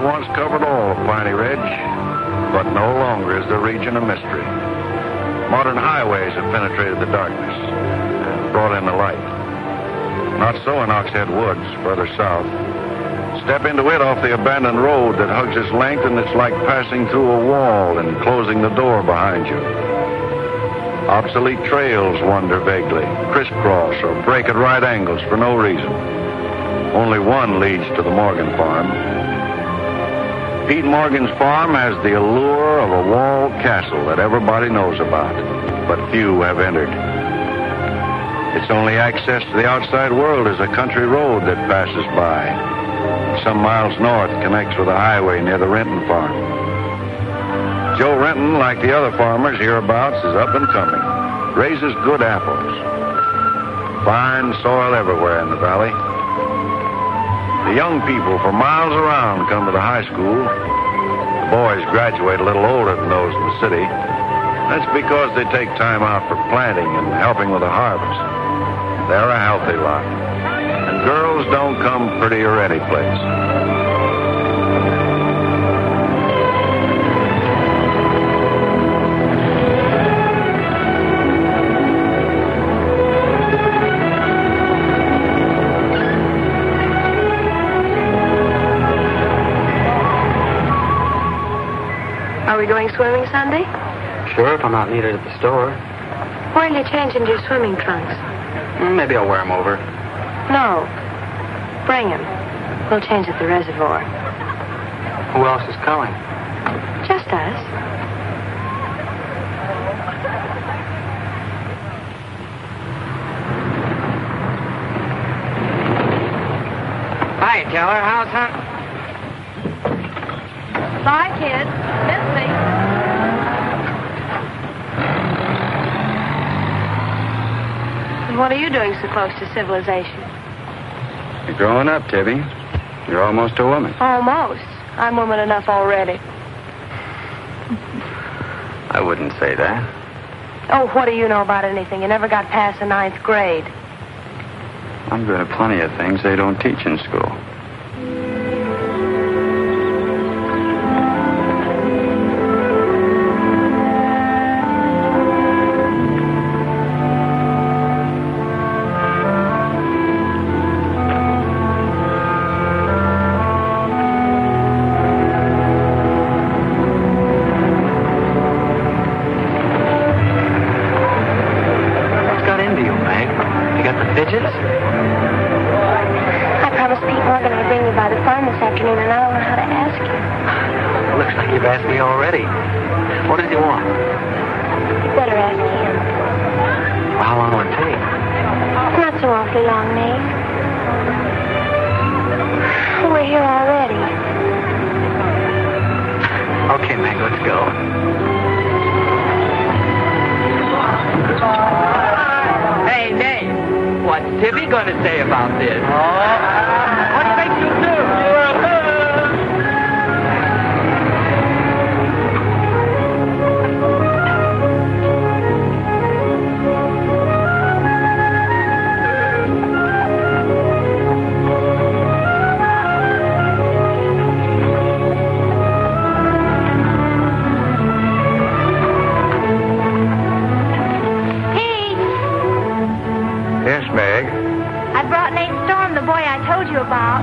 once covered all of Piney Ridge, but no longer is the region a mystery. Modern highways have penetrated the darkness and brought in the light. Not so in Oxhead Woods, further south. Step into it off the abandoned road that hugs its length, and it's like passing through a wall and closing the door behind you. Obsolete trails wander vaguely, crisscross or break at right angles for no reason. Only one leads to the Morgan farm. Pete Morgan's farm has the allure of a walled castle that everybody knows about, but few have entered. Its only access to the outside world is a country road that passes by. Some miles north connects with a highway near the Renton farm. Joe Renton, like the other farmers hereabouts, is up and coming. Raises good apples. Fine soil everywhere in the valley. The young people for miles around come to the high school. The boys graduate a little older than those in the city. That's because they take time out for planting and helping with the harvest. They're a healthy lot. And girls don't come prettier any place. Are we going swimming Sunday? Sure, if I'm not needed at the store. Where'll you change into your swimming trunks? Maybe I'll wear them over. No. Bring them. We'll change at the reservoir. Who else is coming? Just us. Hi, Teller. How's that? Bye, kids. Miss me. And what are you doing so close to civilization? You're growing up, Tibby. You're almost a woman. Almost. I'm woman enough already. I wouldn't say that. Oh, what do you know about anything? You never got past the 9th grade. I'm good at plenty of things they don't teach in school. I promised Pete Morgan I'd bring you by the farm this afternoon, and I don't know how to ask you. Looks like you've asked me already. What does he want? You better ask him. Well, how long will it take? Not so awfully long, Nate. We're here already. Okay, Meg, let's go. Hey, Nate. What's Tibby going to say about this? What do you think you'll do? Yes, Meg. I brought Nate Storm, the boy I told you about.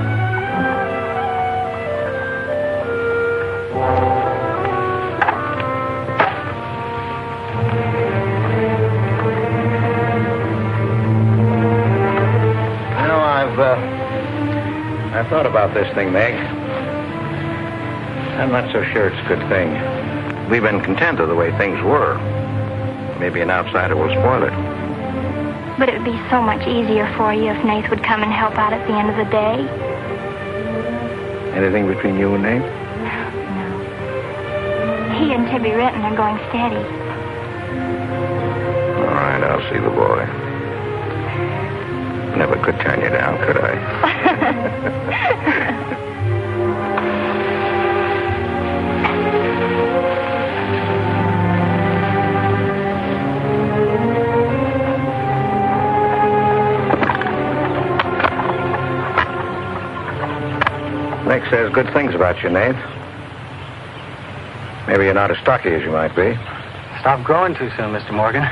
You know, I've thought about this thing, Meg. I'm not so sure it's a good thing. We've been content of the way things were. Maybe an outsider will spoil it. But it would be so much easier for you if Nath would come and help out at the end of the day. Anything between you and Nate? No. He and Tibby Renton are going steady. All right, I'll see the boy. Never could turn you down, could I? Nick says good things about you, Nate. Maybe you're not as stocky as you might be. Stop growing too soon, Mr. Morgan.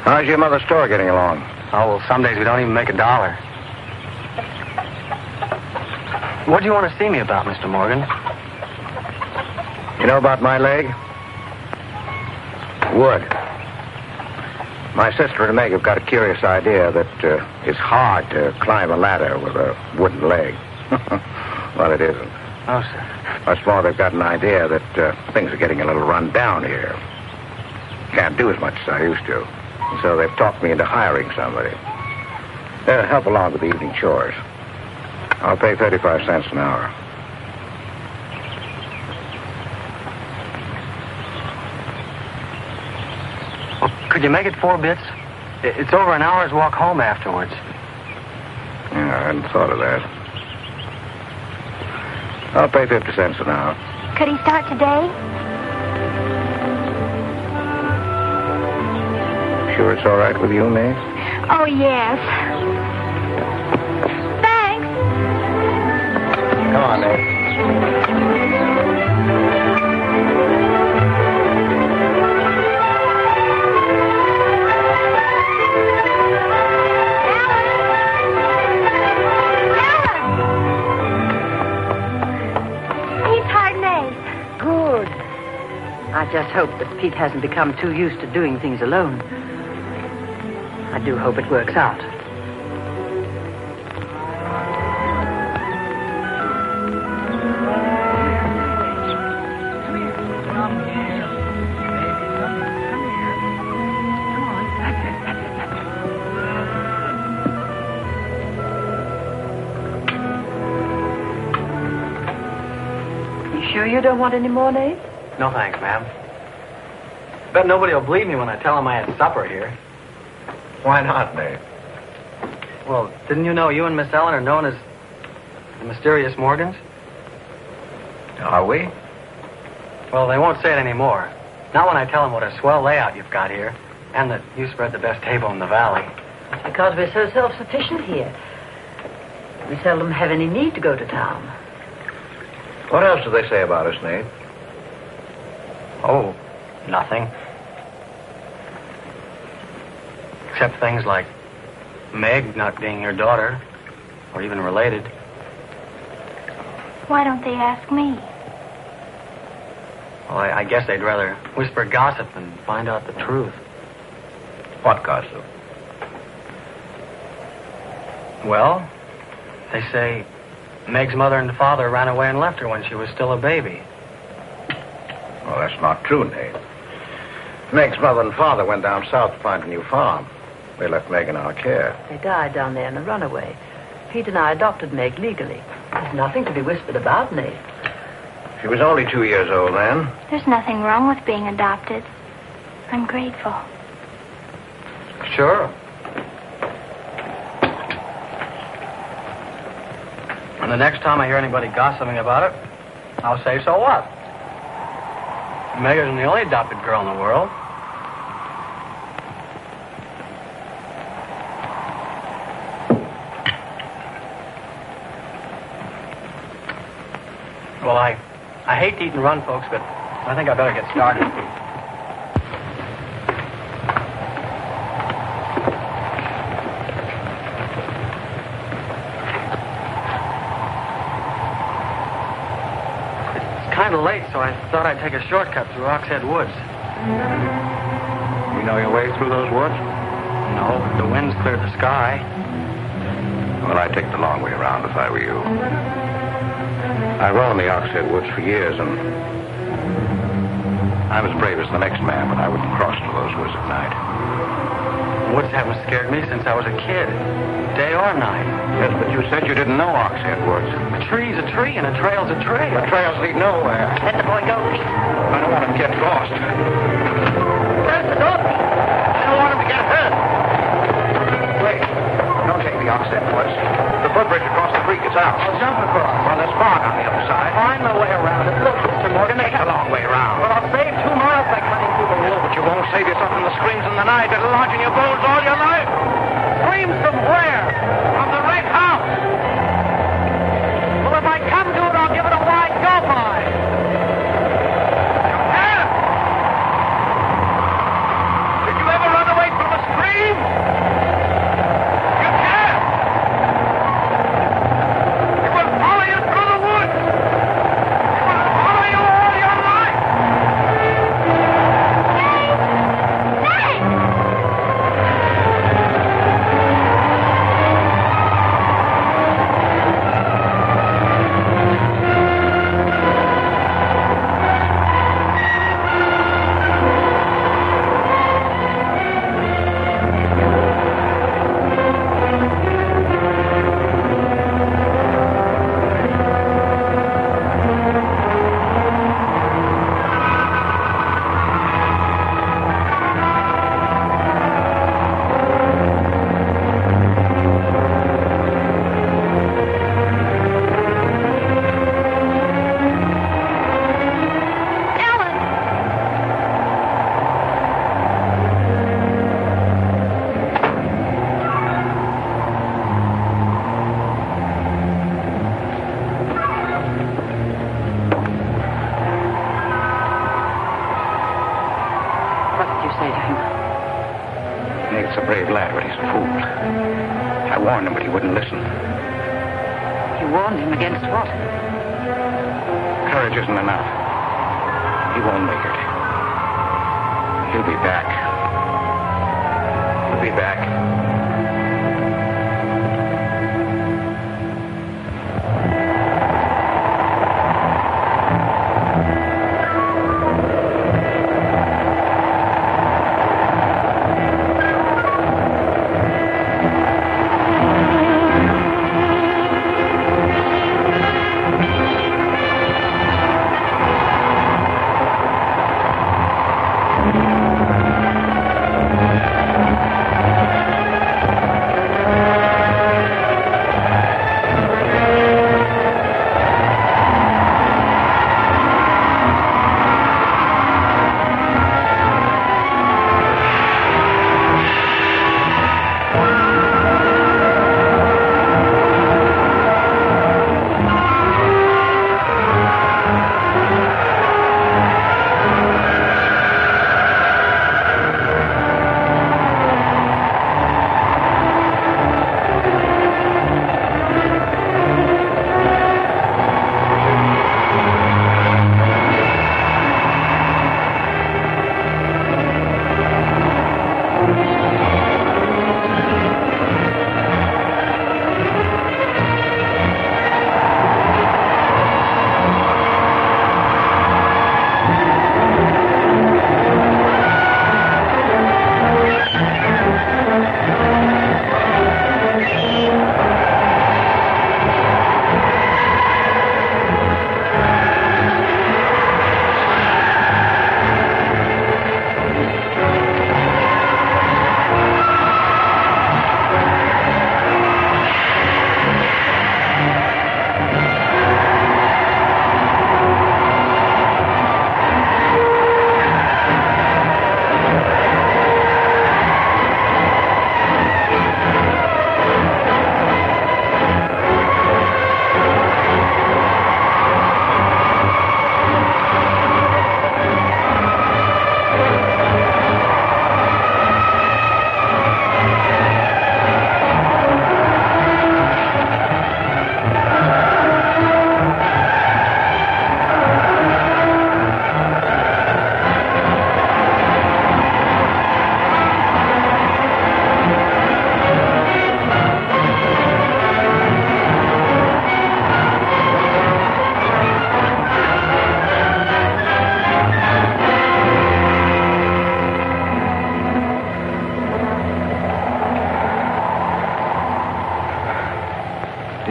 How's your mother's store getting along? Oh, well, some days we don't even make $1. What do you want to see me about, Mr. Morgan? You know about my leg? Wood. My sister and Meg have got a curious idea that it's hard to climb a ladder with a wooden leg. Well, it isn't. Oh, sir. What's more, they've got an idea that things are getting a little run down here. Can't do as much as I used to. And so they've talked me into hiring somebody. They'll help along with the evening chores. I'll pay 35 cents an hour. Well, could you make it 4 bits? It's over an hour's walk home afterwards. Yeah, I hadn't thought of that. I'll pay 50 cents an hour. Could he start today? Sure it's all right with you, Nate? Oh, yes. Thanks. Come on, Nate. I just hope that Pete hasn't become too used to doing things alone. I do hope it works out. You sure you don't want any more, Nate? No, thanks, ma'am. Bet nobody will believe me when I tell them I had supper here. Why not, Nate? Well, didn't you know you and Miss Ellen are known as the Mysterious Morgans? Are we? Well, they won't say it anymore. Not when I tell them what a swell layout you've got here, and that you spread the best table in the valley. It's because we're so self-sufficient here. We seldom have any need to go to town. What else do they say about us, Nate? Oh, nothing. Except things like Meg not being your daughter, or even related. Why don't they ask me? Well, I guess they'd rather whisper gossip than find out the truth. What gossip? Well, they say Meg's mother and father ran away and left her when she was still a baby. Well, that's not true, Nate. Meg's mother and father went down south to find a new farm. They left Meg in our care. They died down there in a runaway. Pete and I adopted Meg legally. There's nothing to be whispered about, Nate. She was only 2 years old then. There's nothing wrong with being adopted. I'm grateful. Sure. And the next time I hear anybody gossiping about it, I'll say, so what? Meg isn't the only adopted girl in the world. Well, I hate to eat and run, folks, but I think I better get started. It's kind of late, so I thought I'd take a shortcut through Oxhead Woods. You know your way through those woods? No, the wind's cleared the sky. Well, I'd take the long way around if I were you. I roamed the Oxhead Woods for years, and I was brave as the next man, but I wouldn't cross to those woods at night. Woods haven't scared me since I was a kid, day or night. Yes, but you said you didn't know Oxhead Woods. A tree's a tree, and a trail's a trail. The trails lead nowhere. Let the boy go, Pete. I don't want him to get lost. Close the door, Pete. I don't want him to get hurt. Wait, don't take the Oxhead Woods. The footbridge across the creek is out. I'll jump across. Well, there's fog on the other side. Find my way around it. Look, Mr. Morgan, Take the long way around. Well, I'll save 2 miles by cutting through the woods. But you won't save yourself from the screams in the night. It'll lodge in your bones all your life. Screams from where? From the right house. Fool. I warned him, but he wouldn't listen. You warned him against what? Courage isn't enough. He won't make it. He'll be back. He'll be back.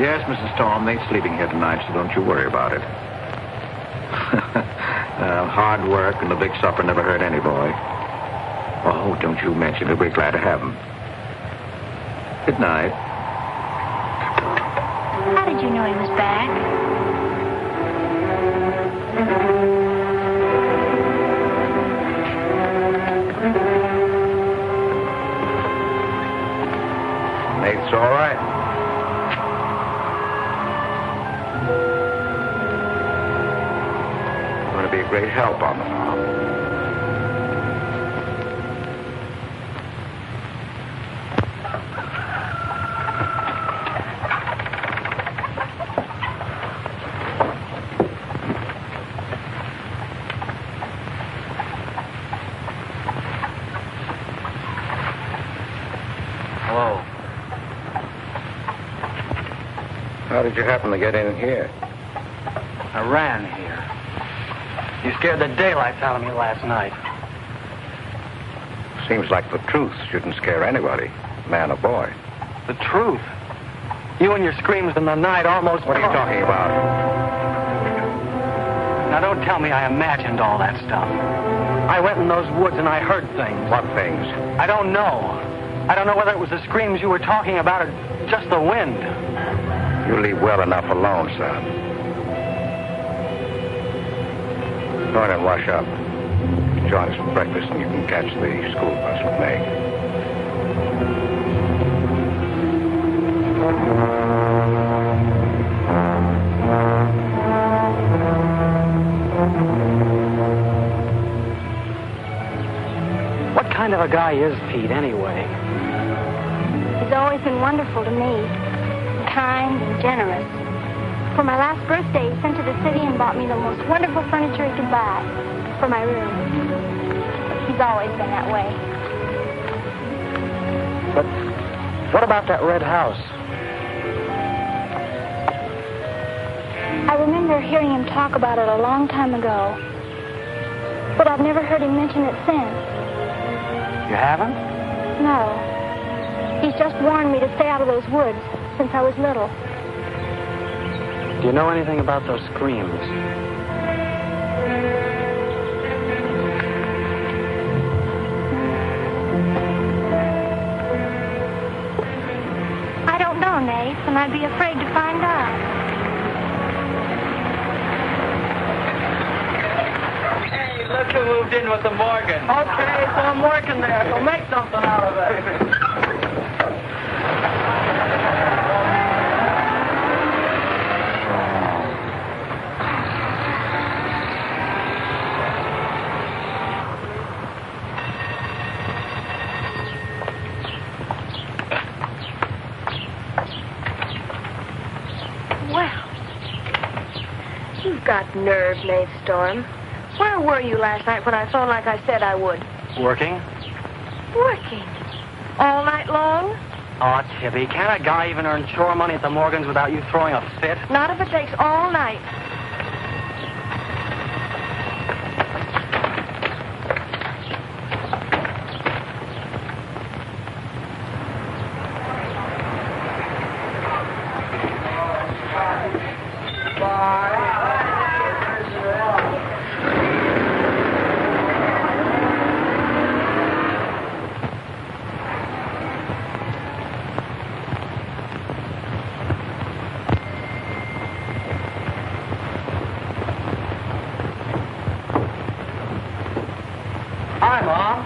Yes, Mrs. Storm, they ain't sleeping here tonight, so don't you worry about it. Hard work and the big supper never hurt any boy. Oh, don't you mention it. We're glad to have him. Good night. How did you know he was back? Nate's all right. Going to be a great help on the farm. Hello. How did you happen to get in here? I ran here. You scared the daylights out of me last night. Seems like the truth shouldn't scare anybody, man or boy. The truth? You and your screams in the night almost... What are you talking about? Now, don't tell me I imagined all that stuff. I went in those woods and I heard things. What things? I don't know. I don't know whether it was the screams you were talking about or just the wind. You leave well enough alone, son. Go in and wash up. Join us for breakfast and you can catch the school bus with Meg. What kind of a guy is Pete, anyway? always been wonderful to me. Kind and generous. For my last birthday, he sent to the city and bought me the most wonderful furniture he could buy for my room. He's always been that way. But what about that red house? I remember hearing him talk about it a long time ago. But I've never heard him mention it since. You haven't? No. He's just warned me to stay out of those woods since I was little. Do you know anything about those screams? I don't know, Nate, and I'd be afraid to find out. Look who moved in with the Morgan. Okay, so I'm working there, so make something out of it. You've got nerve, Nate Storm. Where were you last night when I phoned like I said I would? Working? Working. All night long? Oh, Tibby, can't a guy even earn chore money at the Morgans without you throwing a fit? Not if it takes all night. Hi, Mom.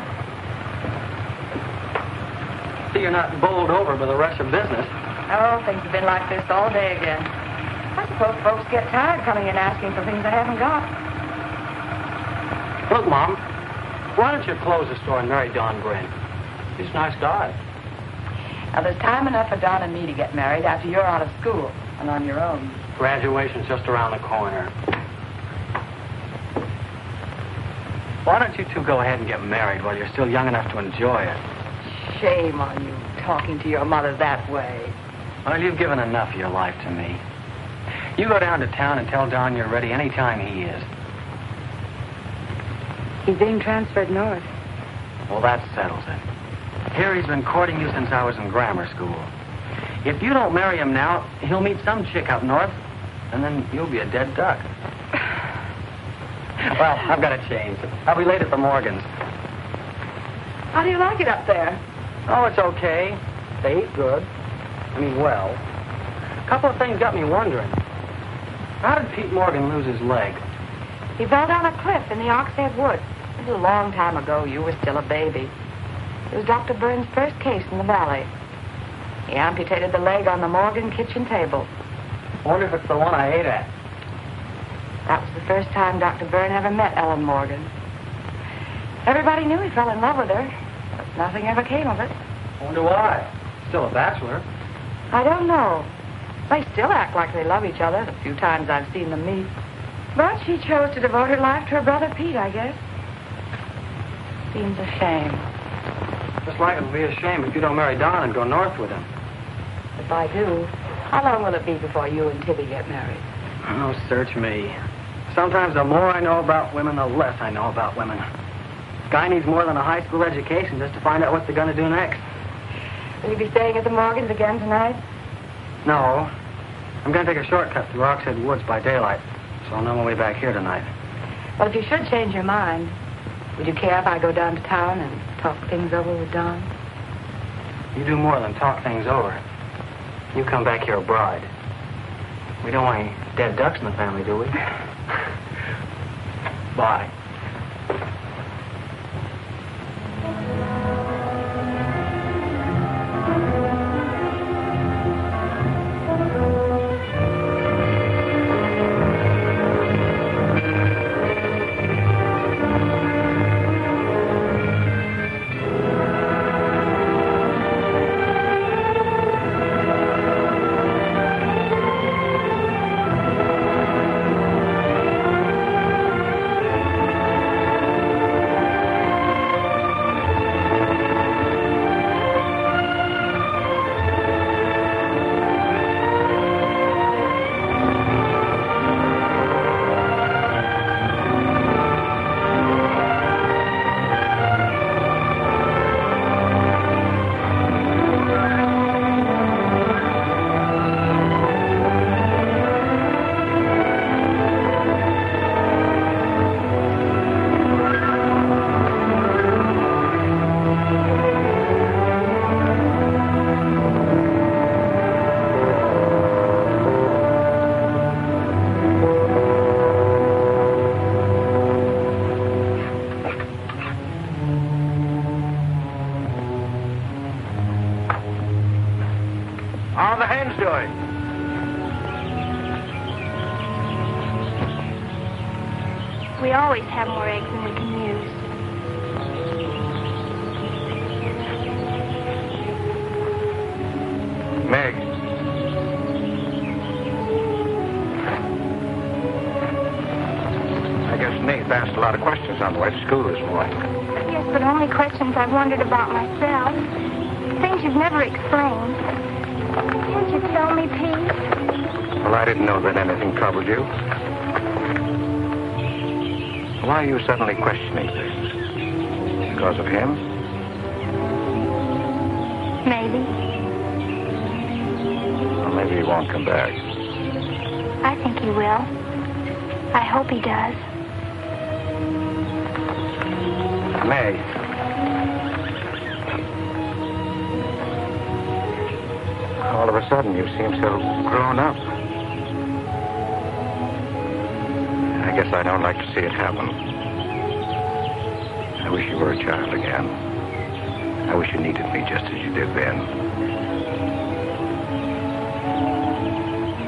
See, you're not bowled over by the rush of business. Oh, things have been like this all day again. I suppose folks get tired coming in asking for things they haven't got. Look, Mom, why don't you close the store and marry Don Bryn? He's a nice guy. Now, there's time enough for Don and me to get married after you're out of school and on your own. Graduation's just around the corner. Why don't you two go ahead and get married while you're still young enough to enjoy it? Shame on you talking to your mother that way. Well, you've given enough of your life to me. You go down to town and tell Don you're ready any time he is. He's being transferred north. Well, that settles it. Here he's been courting you since I was in grammar school. If you don't marry him now, he'll meet some chick up north, and then you'll be a dead duck. Well, I've got to change. I'll be late at the Morgans. How do you like it up there? Oh, it's okay. They eat good. I mean, well. A couple of things got me wondering. How did Pete Morgan lose his leg? He fell down a cliff in the Oxhead Woods. It was a long time ago. You were still a baby. It was Dr. Burns' first case in the valley. He amputated the leg on the Morgan kitchen table. I wonder if it's the one I ate at. That was the first time Dr. Byrne ever met Ellen Morgan. Everybody knew he fell in love with her, but nothing ever came of it. I wonder why. Still a bachelor. I don't know. They still act like they love each other, the few times I've seen them meet. But she chose to devote her life to her brother Pete, I guess. Seems a shame. Just like it would be a shame if you don't marry Don and go north with him. If I do, how long will it be before you and Tibby get married? Oh, search me. Sometimes the more I know about women, the less I know about women. Guy needs more than a high school education just to find out what they're going to do next. Will you be staying at the Morgans again tonight? No. I'm going to take a shortcut through Oxhead Woods by daylight, so I'll know my way back here tonight. Well, if you should change your mind, would you care if I go down to town and talk things over with Don? You do more than talk things over. You come back here a bride. We don't want any dead ducks in the family, do we? Bye. How are the hens doing? We always have more eggs than we can use. Meg. I guess Nate asked a lot of questions on the way to school this morning. Yes, but only questions I've wondered about myself. Things you've never explained. Can't you tell me, Pete? Well, I didn't know that anything troubled you. Why are you suddenly questioning things? Because of him? Maybe. Well, maybe he won't come back. I think he will. I hope he does. Meg. All of a sudden, you seem so grown up. I guess I don't like to see it happen. I wish you were a child again. I wish you needed me just as you did then.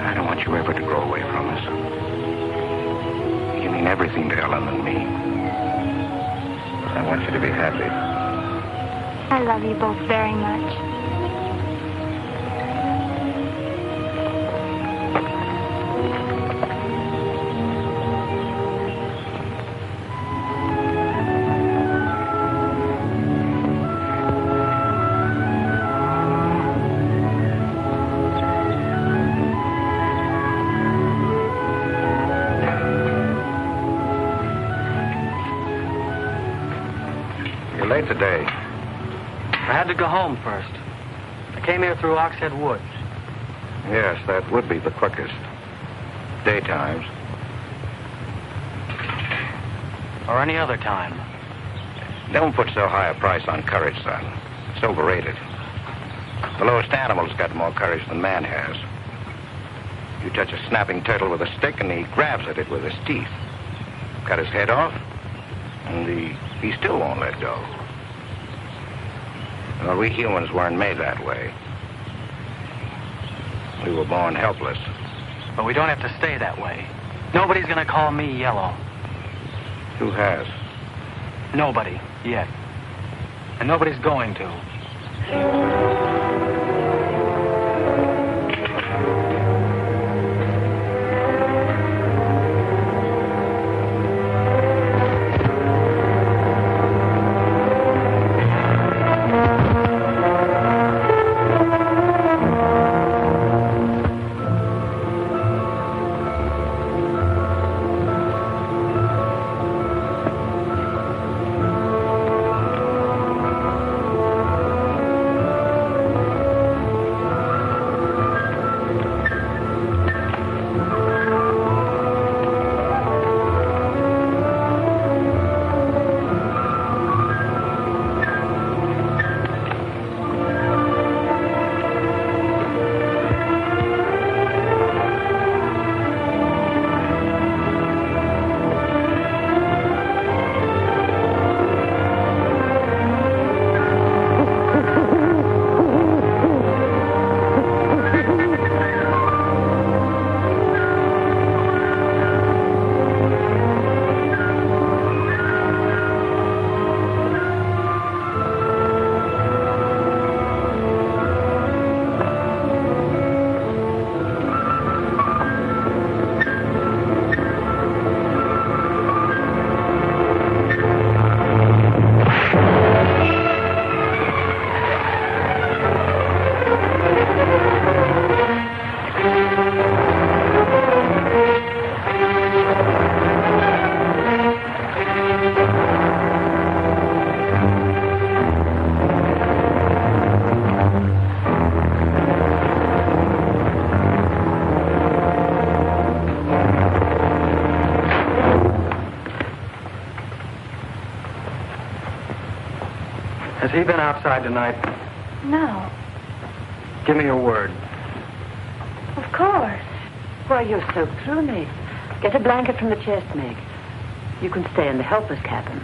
I don't want you ever to grow away from us. You mean everything to Ellen and me. I want you to be happy. I love you both very much. Late today. I had to go home first. I came here through Oxhead Woods. Yes, that would be the quickest. Daytimes. Or any other time. Don't put so high a price on courage, son. It's overrated. The lowest animal's got more courage than man has. You touch a snapping turtle with a stick and he grabs at it with his teeth. Cut his head off, and he still won't let go. Well, we humans weren't made that way. We were born helpless. But we don't have to stay that way. Nobody's gonna call me yellow. Who has? Nobody, yet. And nobody's going to. Has he been outside tonight? No. Give me your word. Of course. Why, you're soaked through, Meg. Get a blanket from the chest, Meg. You can stay in the helper's cabin.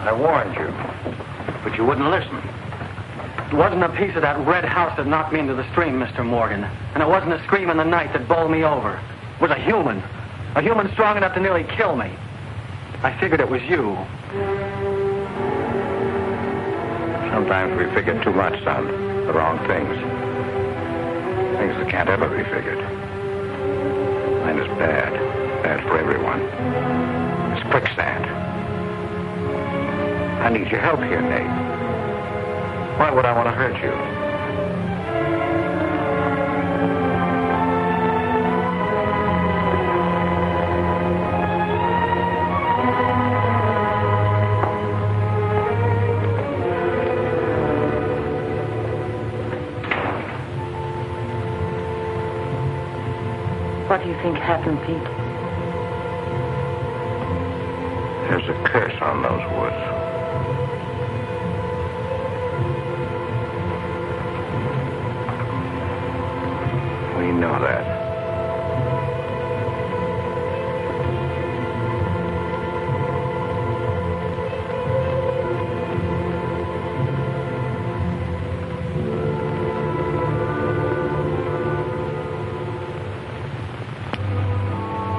I warned you, but you wouldn't listen. It wasn't a piece of that red house that knocked me into the stream, Mr. Morgan. And it wasn't a scream in the night that bowled me over. It was a human strong enough to nearly kill me. I figured it was you. Sometimes we figure too much, son. The wrong things. Things that can't ever be figured. Mine is bad. Bad for everyone. It's quicksand. I need your help here, Nate. Why would I want to hurt you? What do you think happened, Pete? There's a curse on those woods. We know that.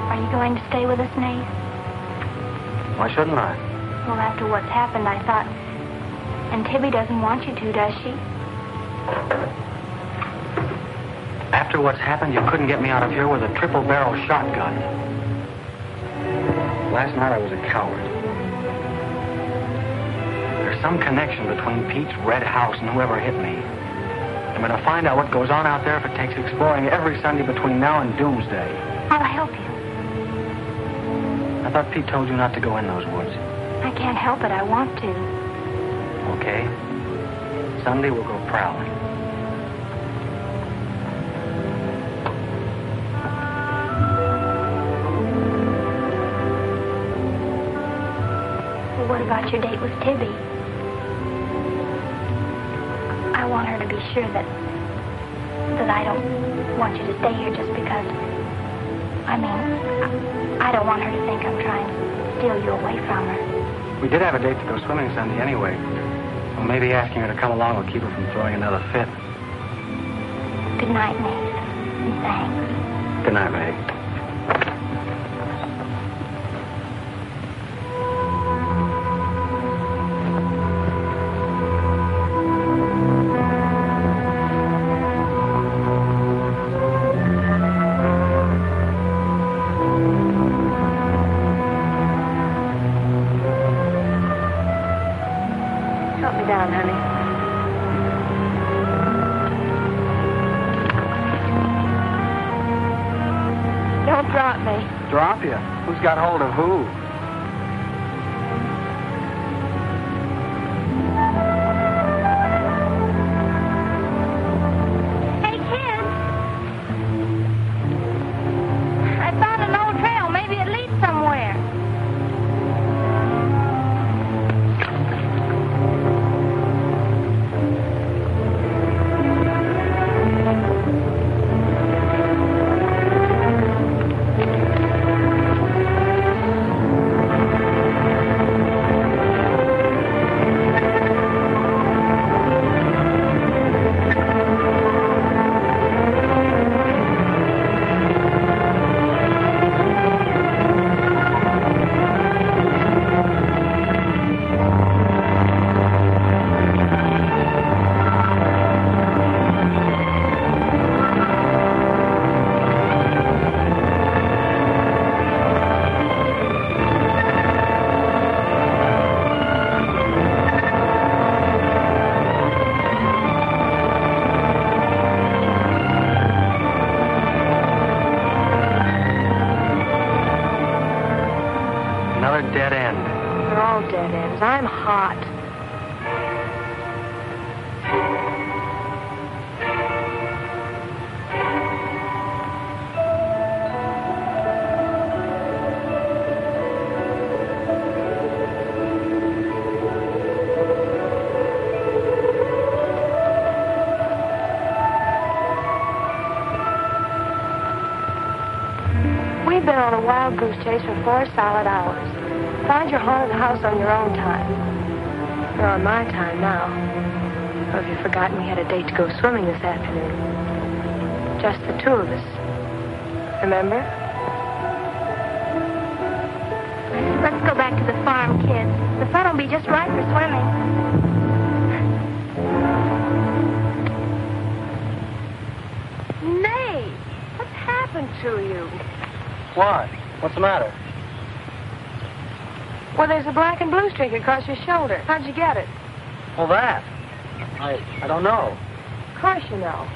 Are you going to stay with us, Nate? Why shouldn't I? Well, after what's happened, I thought... And Tibby doesn't want you to, does she? After what's happened, you couldn't get me out of here with a triple-barrel shotgun. Last night I was a coward. There's some connection between Pete's red house and whoever hit me. I'm going to find out what goes on out there if it takes exploring every Sunday between now and doomsday. I'll help you. I thought Pete told you not to go in those woods. I can't help it. I want to. Okay. Sunday we'll go prowling. Well, what about your date with Tibby? I want her to be sure that I don't want you to stay here just because... I don't want her to think I'm trying to steal you away from her. We did have a date to go swimming Sunday anyway. So maybe asking her to come along will keep her from throwing another fit. Good night, Nate. And thanks. Good night, Meg. Drop you? Who's got hold of who? Hey, kids! I found an old trail. Maybe it leads somewhere. Dead end. They're all dead ends. I'm hot. We've been on a wild goose chase for 4 solid hours. Find your haunted house on your own time. You're on my time now. Or have you forgotten we had a date to go swimming this afternoon? Just the two of us. Remember? Let's go back to the farm, kids. The sun will be just right for swimming. Nate, what's happened to you? What? What's the matter? Well, there's a black and blue streak across your shoulder. How'd you get it? Well, that. I don't know. Of course you know.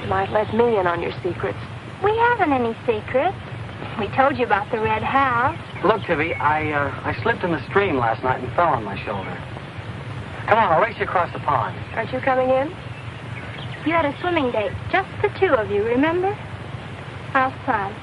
You might let me in on your secrets. We haven't any secrets. We told you about the red house. Look, Tibby, I slipped in the stream last night and fell on my shoulder. Come on, I'll race you across the pond. Aren't you coming in? You had a swimming date, just the two of you, remember? How's fun?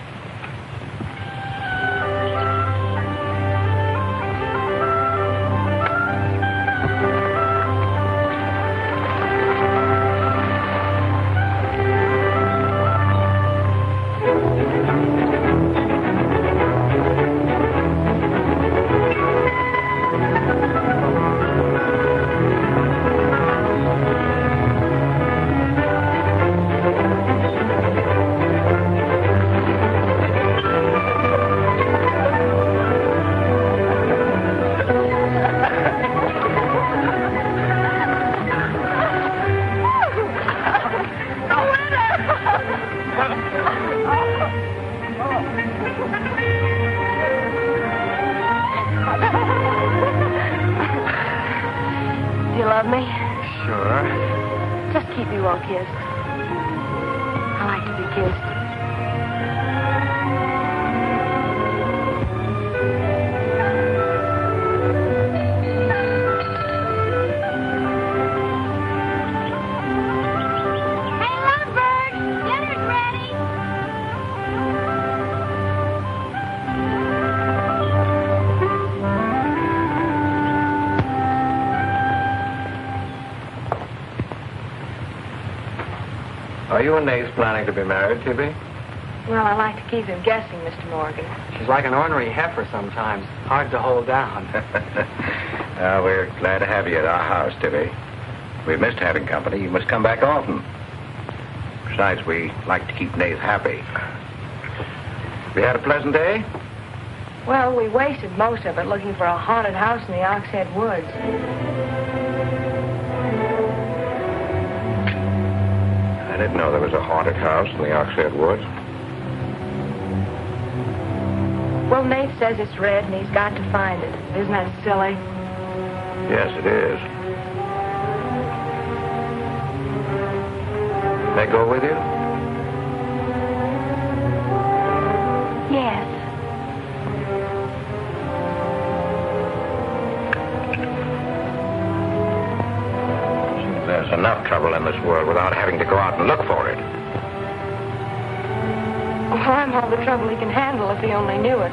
Are you and Nate planning to be married, Tibby? Well, I like to keep him guessing, Mr. Morgan. She's like an ornery heifer sometimes. Hard to hold down. We're glad to have you at our house, Tibby. We've missed having company. You must come back often. Besides, we like to keep Nate happy. We had a pleasant day? Well, we wasted most of it looking for a haunted house in the Oxhead Woods. I didn't know there was a haunted house in the Oxhead Woods. Well, Nate says it's red and he's got to find it. Isn't that silly? Yes, it is. May I go with you? Yes. There's enough trouble in this world without having to go out and look for it. Well, I'm all the trouble he can handle if he only knew it.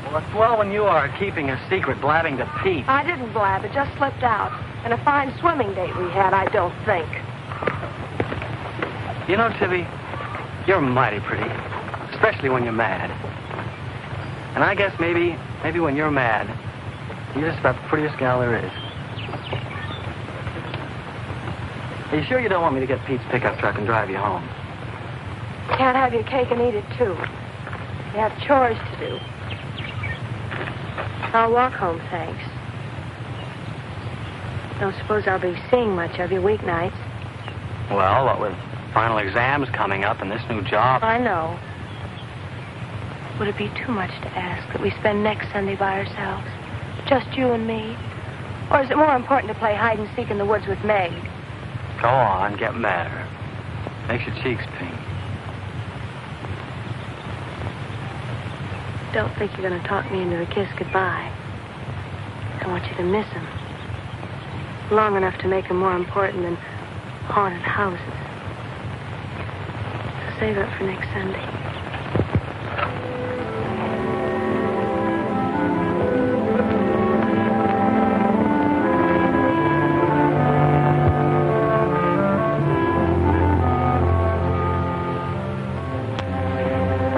Well, it's well when you are keeping a secret, blabbing to Pete. I didn't blab. It just slipped out. And a fine swimming date we had, I don't think. You know, Tibby, you're mighty pretty, especially when you're mad. And I guess maybe when you're mad, you're just about the prettiest gal there is. Are you sure you don't want me to get Pete's pickup truck and drive you home? Can't have your cake and eat it, too. You have chores to do. I'll walk home, thanks. Don't suppose I'll be seeing much of you weeknights. Well, what with final exams coming up and this new job. I know. Would it be too much to ask that we spend next Sunday by ourselves? Just you and me? Or is it more important to play hide and seek in the woods with Meg? Go on, get madder. Makes your cheeks pink. Don't think you're going to talk me into a kiss goodbye. I want you to miss him. Long enough to make him more important than haunted houses. So save it for next Sunday.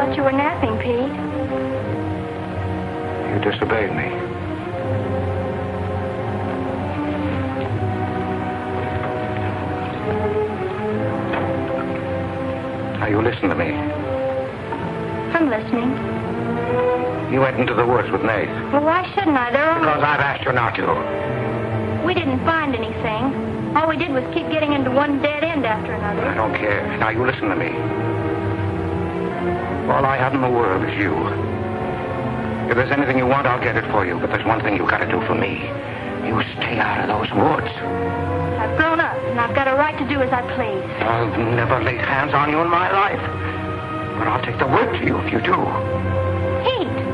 thought you were napping, Pete. You disobeyed me. Now, you listen to me. I'm listening. You went into the woods with Nate. Well, why shouldn't I? Because I've asked you not to. We didn't find anything. All we did was keep getting into one dead end after another. I don't care. Now, you listen to me. All I have in the world is you. If there's anything you want, I'll get it for you. But there's one thing you've got to do for me. You stay out of those woods. I've grown up, and I've got a right to do as I please. I've never laid hands on you in my life. But I'll take the word to you if you do. Pete!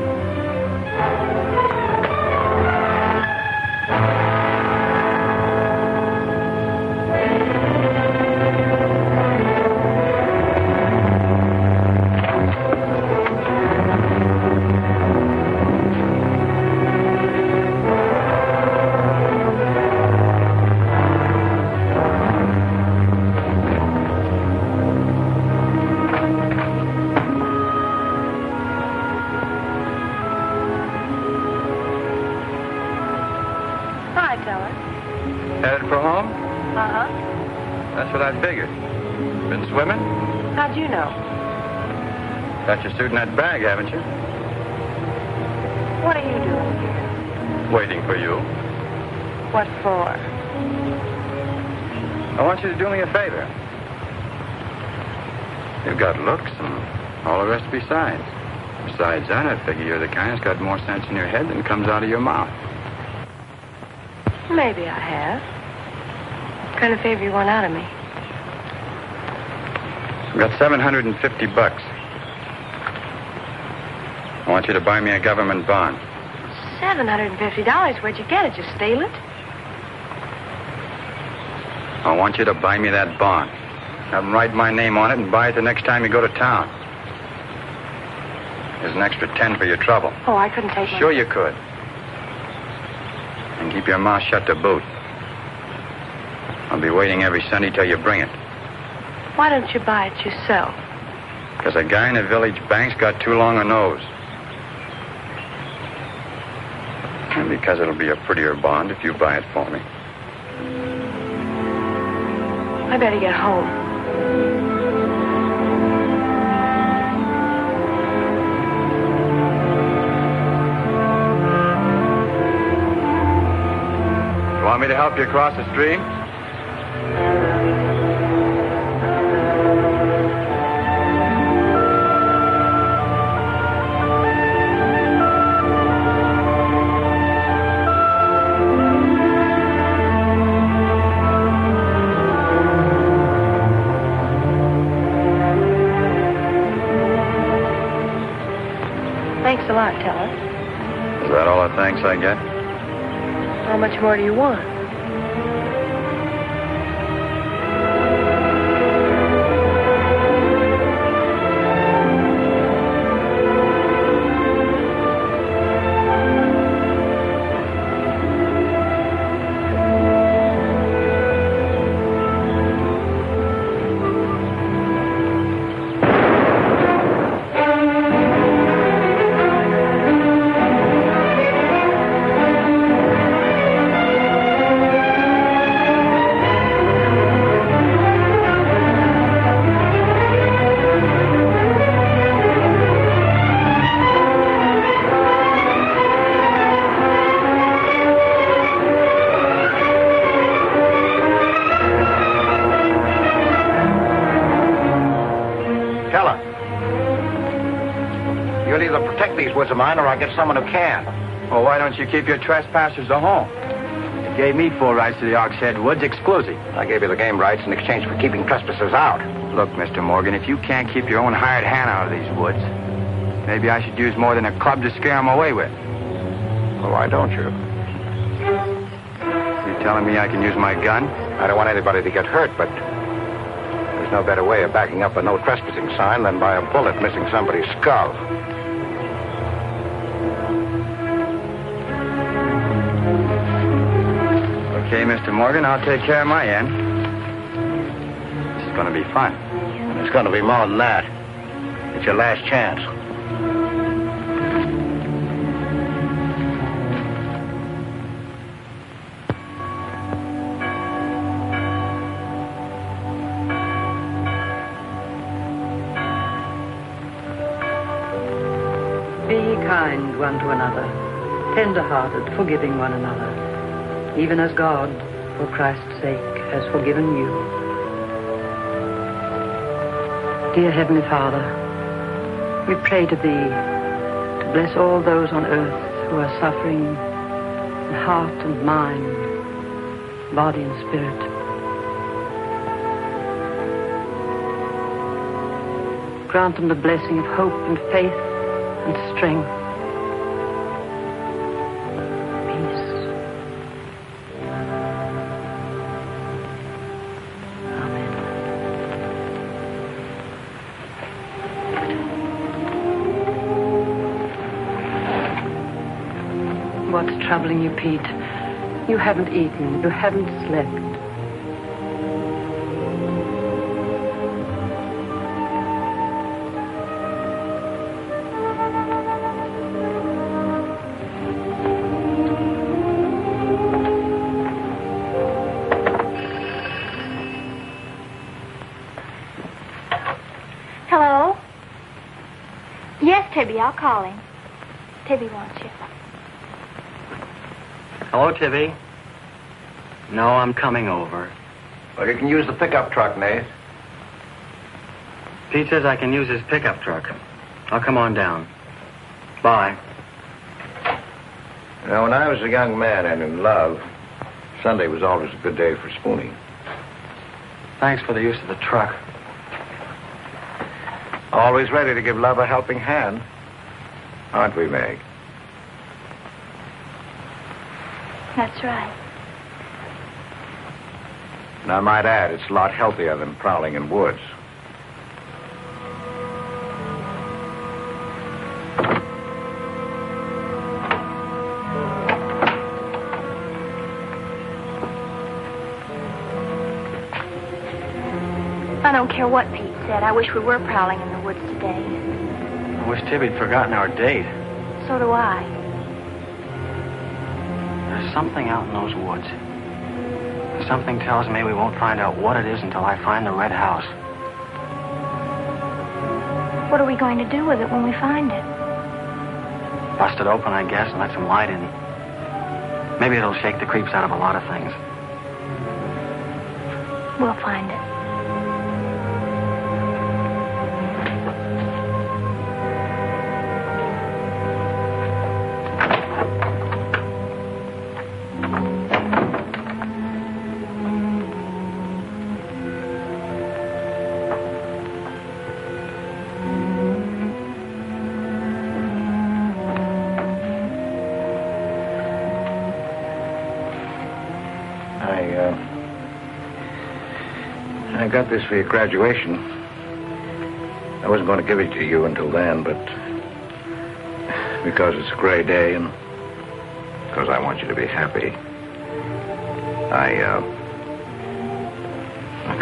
Headed for home? Uh-huh. That's what I figured. Been swimming? How'd you know? Got your suit in that bag, haven't you? What are you doing here? Waiting for you. What for? I want you to do me a favor. You've got looks and all the rest besides. Besides that, I figure you're the kind that's got more sense in your head than comes out of your mouth. Maybe I have. What kind of favor you want out of me? I've got $750. I want you to buy me a government bond. $750? Where'd you get it? You steal it? I want you to buy me that bond. Have them write my name on it and buy it the next time you go to town. There's an extra 10 for your trouble. Oh, I couldn't take Sure you could. And keep your mouth shut to boot. I'll be waiting every Sunday till you bring it. Why don't you buy it yourself? Because a guy in the village bank's got too long a nose. And because it'll be a prettier bond if you buy it for me. I better get home. You want me to help you across the stream? Thanks a lot, Teller. Is that all the thanks I get? How much more do you want? You'll either protect these woods of mine or I'll get someone who can. Well, why don't you keep your trespassers at home? You gave me full rights to the Ox Head Woods exclusive. I gave you the game rights in exchange for keeping trespassers out. Look, Mr. Morgan, if you can't keep your own hired hand out of these woods, maybe I should use more than a club to scare them away with. Well, why don't you? You telling me I can use my gun? I don't want anybody to get hurt, but there's no better way of backing up a no trespassing sign than by a bullet missing somebody's skull. Okay, Mr. Morgan, I'll take care of my end. This is going to be fun. And it's going to be more than that. It's your last chance. Be kind one to another, tender-hearted, forgiving one another, even as God, for Christ's sake, has forgiven you. Dear Heavenly Father, we pray to Thee to bless all those on earth who are suffering in heart and mind, body and spirit. Grant them the blessing of hope and faith and strength. Peace. What's troubling you, Pete? You haven't eaten. You haven't slept. Hello? Yes, Tibby, I'll call him. Tibby wants you. Hello, Tibby. No, I'm coming over. Well, you can use the pickup truck, Nate. Pete says I can use his pickup truck. I'll come on down. Bye. You know, when I was a young man and in love, Sunday was always a good day for spooning. Thanks for the use of the truck. Always ready to give love a helping hand. Aren't we, Meg? That's right. And I might add, it's a lot healthier than prowling in woods. I don't care what Pete said. I wish we were prowling in the woods today. I wish Tibby'd forgotten our date. So do I. There's something out in those woods. Something tells me we won't find out what it is until I find the red house. What are we going to do with it when we find it? Bust it open, I guess, and let some light in. Maybe it'll shake the creeps out of a lot of things. We'll find it. I got this for your graduation. I wasn't going to give it to you until then, but because it's a gray day and because I want you to be happy,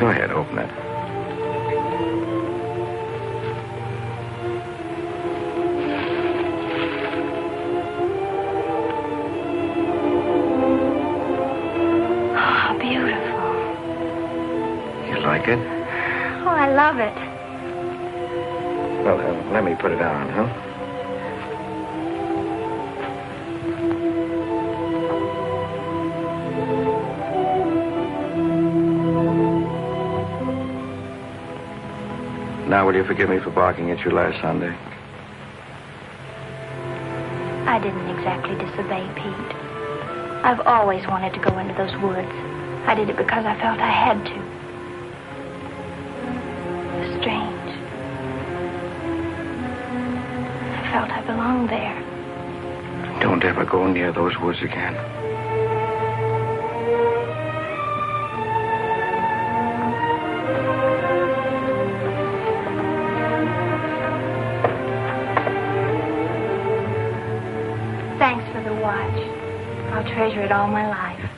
go ahead, open it. Like it? Oh, I love it. Well, let me put it on, huh? Now, will you forgive me for barking at you last Sunday? I didn't exactly disobey Pete. I've always wanted to go into those woods. I did it because I felt I had to. Strange. I felt I belonged there. Don't ever go near those woods again. Thanks for the watch. I'll treasure it all my life.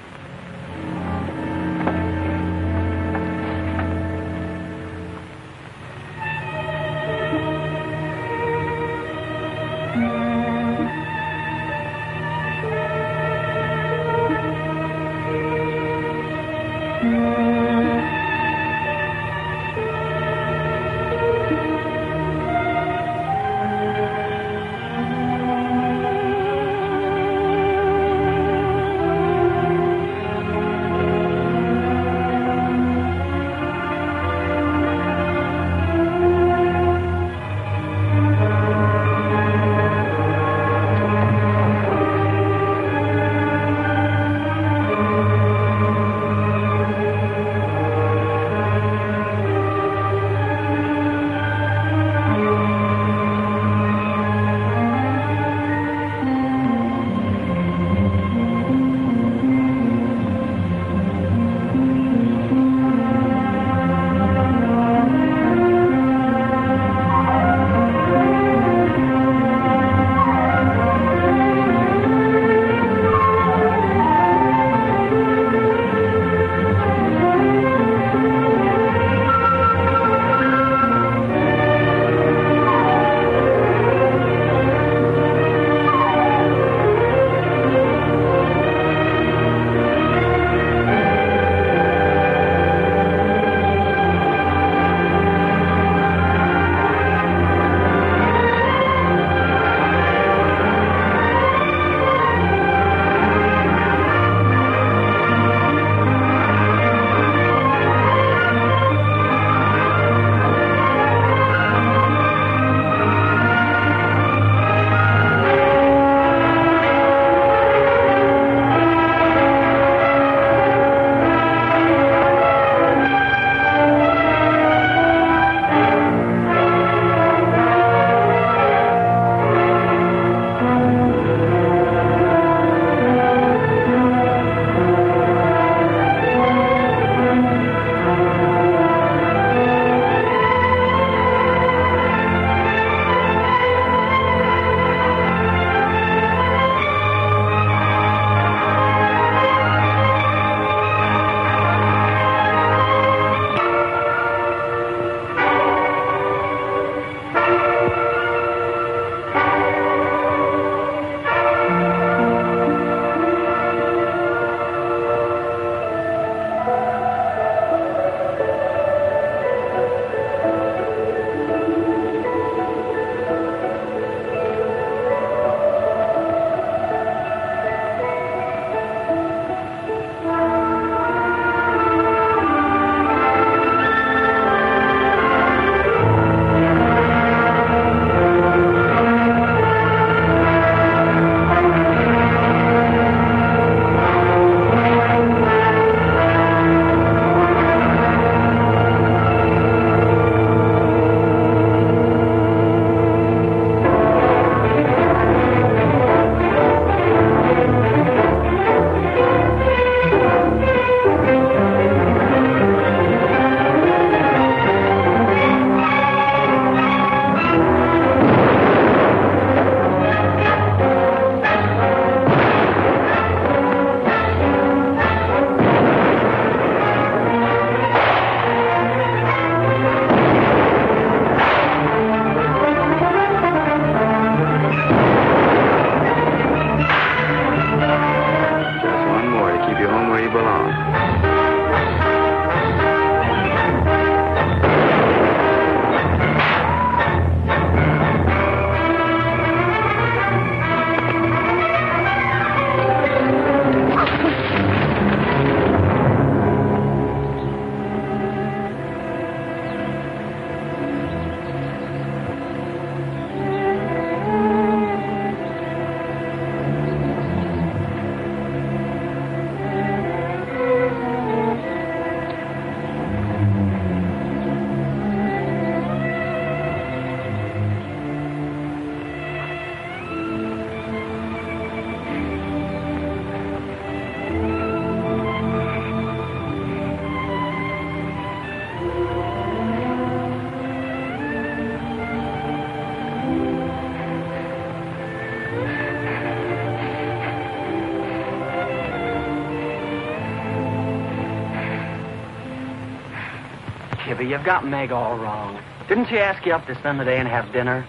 Tibby, you've got Meg all wrong. Didn't she ask you up to spend the day and have dinner?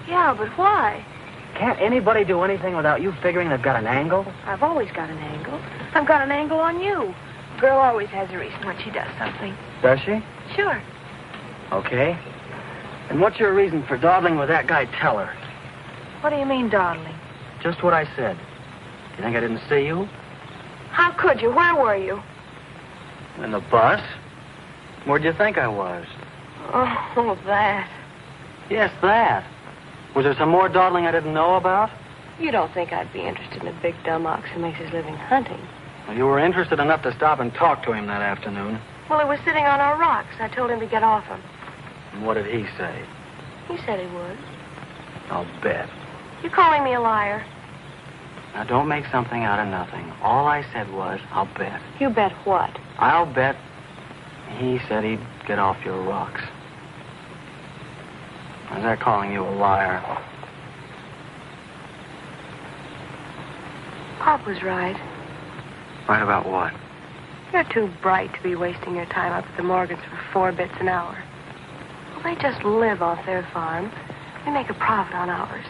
Yeah, but why? Can't anybody do anything without you figuring they've got an angle? I've always got an angle. I've got an angle on you. A girl always has a reason when she does something. Does she? Sure. Okay. And what's your reason for dawdling with that guy Teller? What do you mean, dawdling? Just what I said. You think I didn't see you? How could you? Where were you? In the bus? Where'd you think I was? Oh, that. Yes, that. Was there some more dawdling I didn't know about? You don't think I'd be interested in a big dumb ox who makes his living hunting? Well, you were interested enough to stop and talk to him that afternoon. Well, he was sitting on our rocks. I told him to get off him. And what did he say? He said he would. I'll bet. You calling me a liar? Now, don't make something out of nothing. All I said was, I'll bet. You bet what? I'll bet he said he'd get off your rocks. Is that calling you a liar? Pop was right. Right about what? You're too bright to be wasting your time up at the Morgans for 4 bits an hour. Well, they just live off their farm. We make a profit on ours.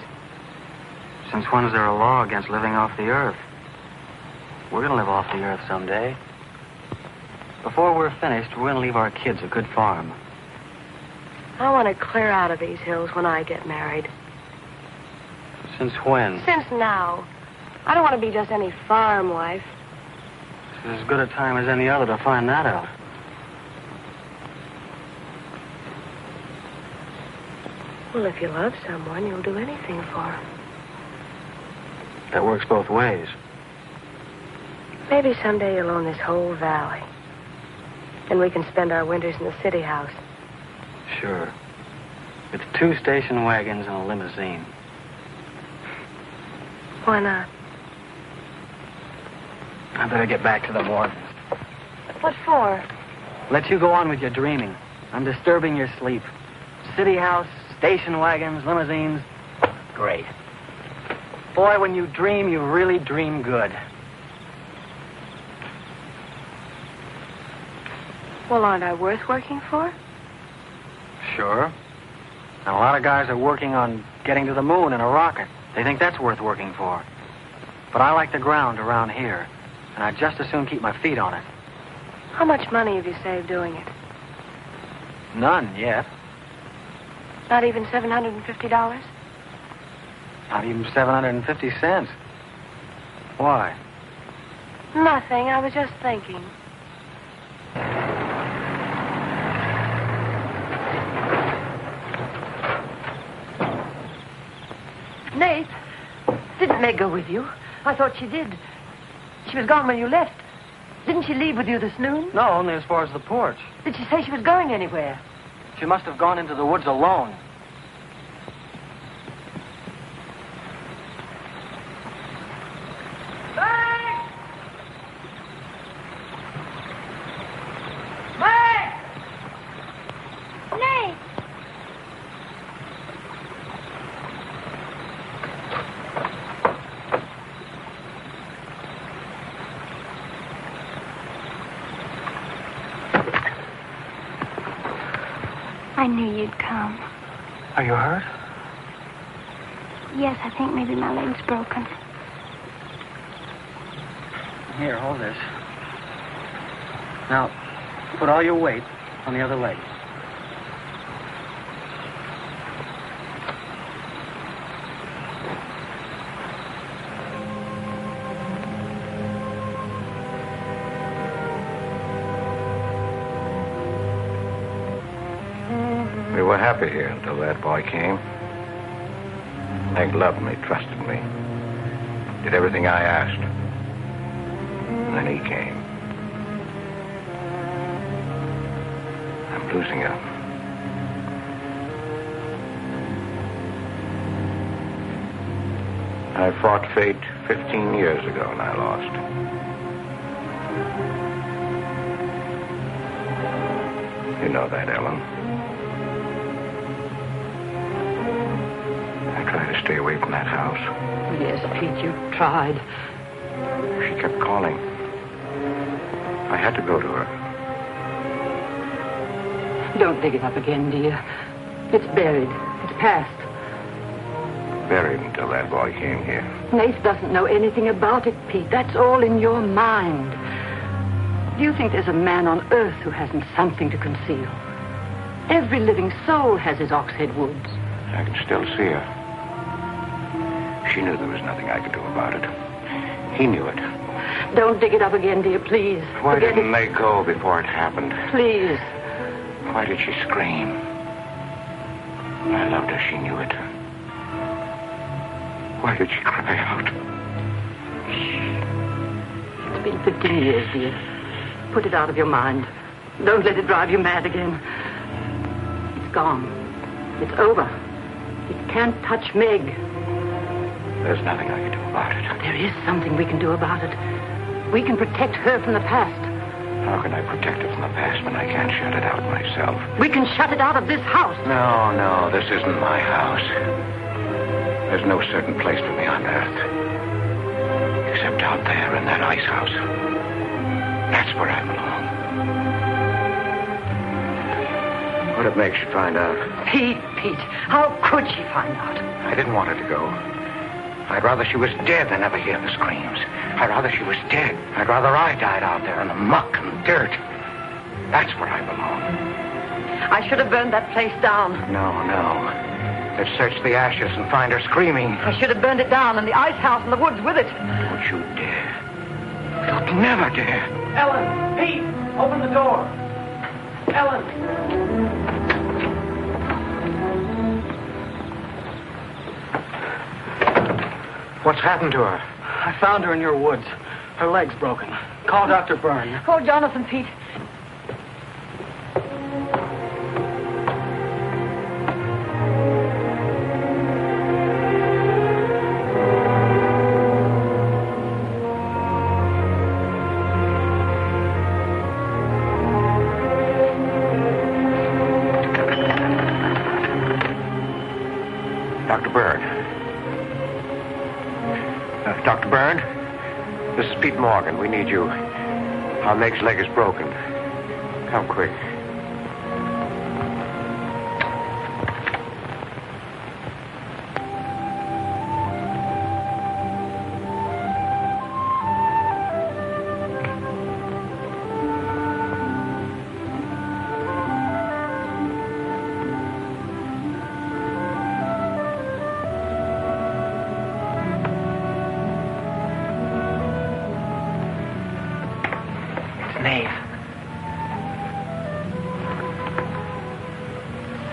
Since when is there a law against living off the earth? We're going to live off the earth someday. Before we're finished, we're going to leave our kids a good farm. I want to clear out of these hills when I get married. Since when? Since now. I don't want to be just any farm wife. It's as good a time as any other to find that out. Well, if you love someone, you'll do anything for him. That works both ways. Maybe someday you'll own this whole valley. And we can spend our winters in the city house. Sure. With 2 station wagons and a limousine. Why not? I better get back to the Morgans. What for? Let you go on with your dreaming. I'm disturbing your sleep. City house, station wagons, limousines. Great. Boy, when you dream, you really dream good. Well, aren't I worth working for? Sure. And a lot of guys are working on getting to the moon in a rocket. They think that's worth working for. But I like the ground around here, and I'd just as soon keep my feet on it. How much money have you saved doing it? None yet. Not even $750? Not even 750 cents. Why? Nothing. I was just thinking. Nate, didn't Meg go with you? I thought she did. She was gone when you left. Didn't she leave with you this noon? No, only as far as the porch. Did she say she was going anywhere? She must have gone into the woods alone. I knew you'd come. Are you hurt? Yes, I think maybe my leg's broken. Here, hold this. Now, put all your weight on the other leg. We were happy here until that boy came. Meg loved me, trusted me, did everything I asked. And then he came. I'm losing her. I fought fate 15 years ago and I lost. You know that, Ellen. I tried to stay away from that house. Yes, Pete, you tried. She kept calling. I had to go to her. Don't dig it up again, dear. It's buried. It's past. Buried until that boy came here. Nath doesn't know anything about it, Pete. That's all in your mind. Do you think there's a man on earth who hasn't something to conceal? Every living soul has his Oxhead Woods. I can still see her. She knew there was nothing I could do about it. He knew it. Don't dig it up again, dear, please. Why Forget didn't it. they go before it happened? Please. Why did she scream? I loved her. She knew it. Why did she cry out? It's been 15 years, dear. Put it out of your mind. Don't let it drive you mad again. It's gone. It's over. It can't touch Meg. There's nothing I can do about it. There is something we can do about it. We can protect her from the past. How can I protect it from the past when I can't shut it out myself? We can shut it out of this house. No, this isn't my house. There's no certain place for me on earth. Except out there in that ice house. That's where I belong. What if Meg should find out? Pete, how could she find out? I didn't want her to go. I'd rather she was dead than ever hear the screams. I'd rather she was dead. I'd rather I died out there in the muck and the dirt. That's where I belong. I should have burned that place down. No. Let's search the ashes and find her screaming. I should have burned it down and the ice house and the woods with it. Don't you dare. You'll never dare. Ellen, Pete, open the door. Ellen. What's happened to her? I found her in your woods. Her leg's broken. Call Dr. Byrne. Call Jonathan, Pete. Dr. Byrne. Dr. Byrne? This is Pete Morgan. We need you. Our Meg's leg is broken. Come quick.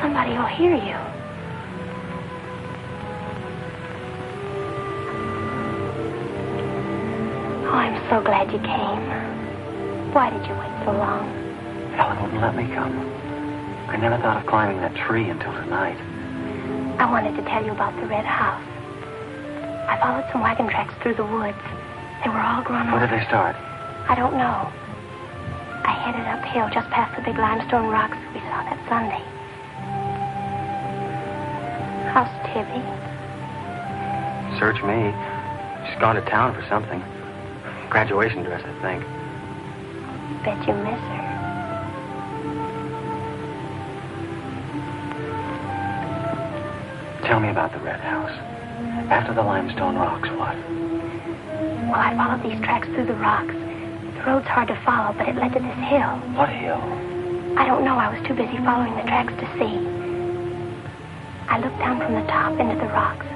Somebody will hear you. Oh, I'm so glad you came. Why did you wait so long? Ellen wouldn't let me come. I never thought of climbing that tree until tonight. I wanted to tell you about the red house. I followed some wagon tracks through the woods. They were all grown Where over. did they start? I don't know. I headed uphill just past the big limestone rocks we saw that Sunday. How's Tibby? Search me. She's gone to town for something. Graduation dress, I think. Bet you miss her. Tell me about the red house. After the limestone rocks, what? Well, I followed these tracks through the rocks. The road's hard to follow, but it led to this hill. What hill? I don't know. I was too busy following the tracks to see. I looked down from the top into the rocks.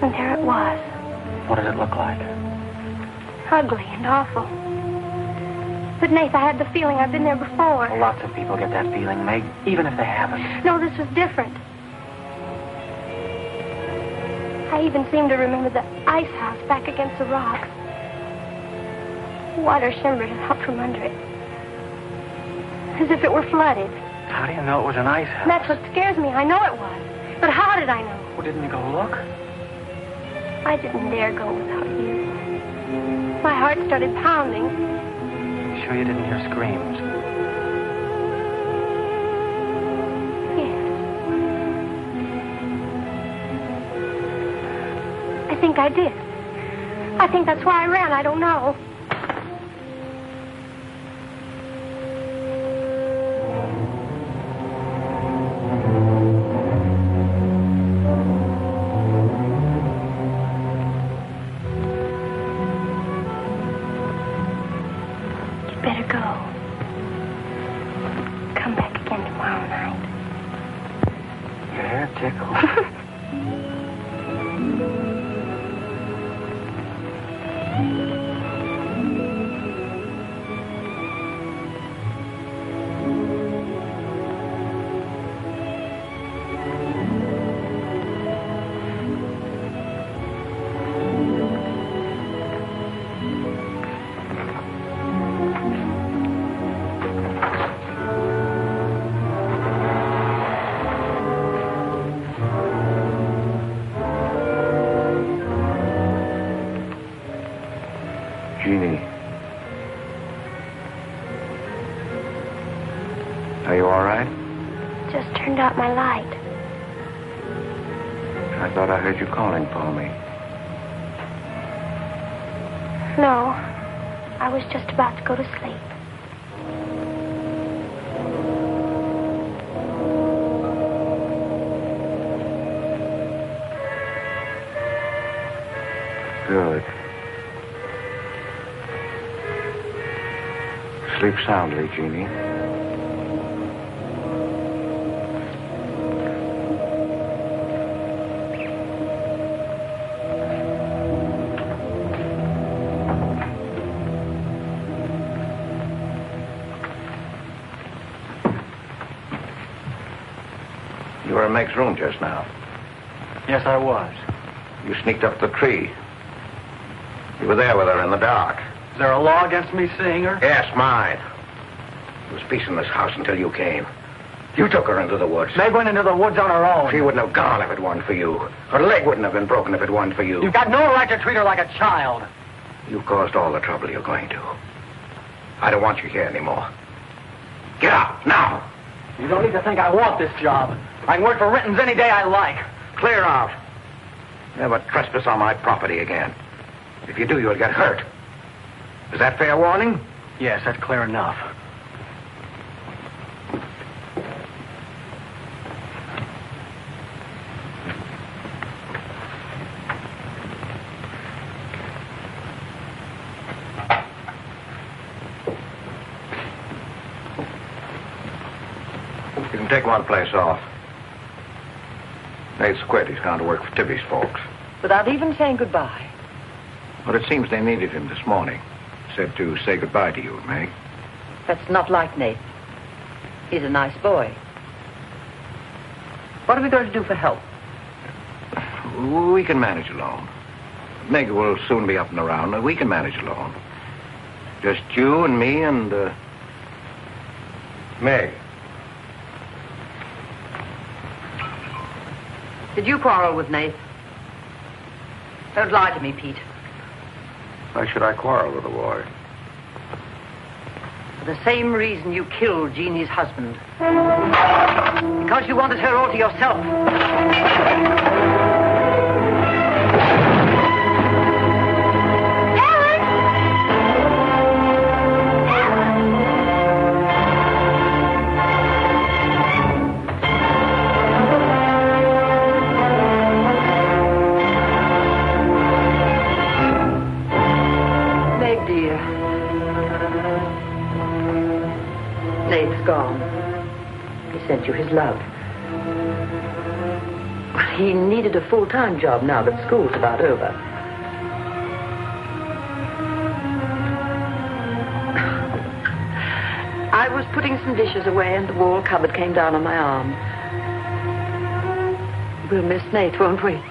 And there it was. What did it look like? Ugly and awful. But, Nath, I had the feeling I've been there before. Well, lots of people get that feeling, Meg, even if they haven't. No, this was different. I even seem to remember the ice house back against the rocks. Water shimmered out from under it. As if it were flooded. How do you know it was an ice house? That's what scares me. I know it was. But how did I know? Well, didn't you go look? I didn't dare go without you. My heart started pounding. Sure you didn't hear screams? Yes. I think I did. I think that's why I ran. I don't know. tickle. Jeannie. Are you all right? Just turned out my light. I thought I heard you calling for me. No, I was just about to go to sleep. Good. Sleep soundly, Jeannie. You were in Meg's room just now. Yes, I was. You sneaked up the tree. You were there with her in the dark. Is there a law against me seeing her? Yes, mine. There was peace in this house until you came. You took her into the woods. Meg went into the woods on her own. She wouldn't have gone if it weren't for you. Her leg wouldn't have been broken if it weren't for you. You've got no right to treat her like a child. You caused all the trouble you're going to. I don't want you here anymore. Get out, now. You don't need to think I want this job. I can work for Renton's any day I like. Clear out. Never trespass on my property again. If you do, you'll get hurt. Is that fair warning? Yes, that's clear enough. You can take one place off. Nate's quit. He's gone to work for Tibby's folks. Without even saying goodbye. But it seems they needed him this morning. Said to say goodbye to you, Meg. That's not like Nate. He's a nice boy. What are we going to do for help? We can manage alone. Meg will soon be up and around. We can manage alone. Just you and me and, Meg. Did you quarrel with Nate? Don't lie to me, Pete. Why should I quarrel with the boy? For the same reason you killed Jeannie's husband. Because you wanted her all to yourself. Nate's gone. He sent you his love. He needed a full-time job now that school's about over. I was putting some dishes away and the wall cupboard came down on my arm. We'll miss Nate, won't we?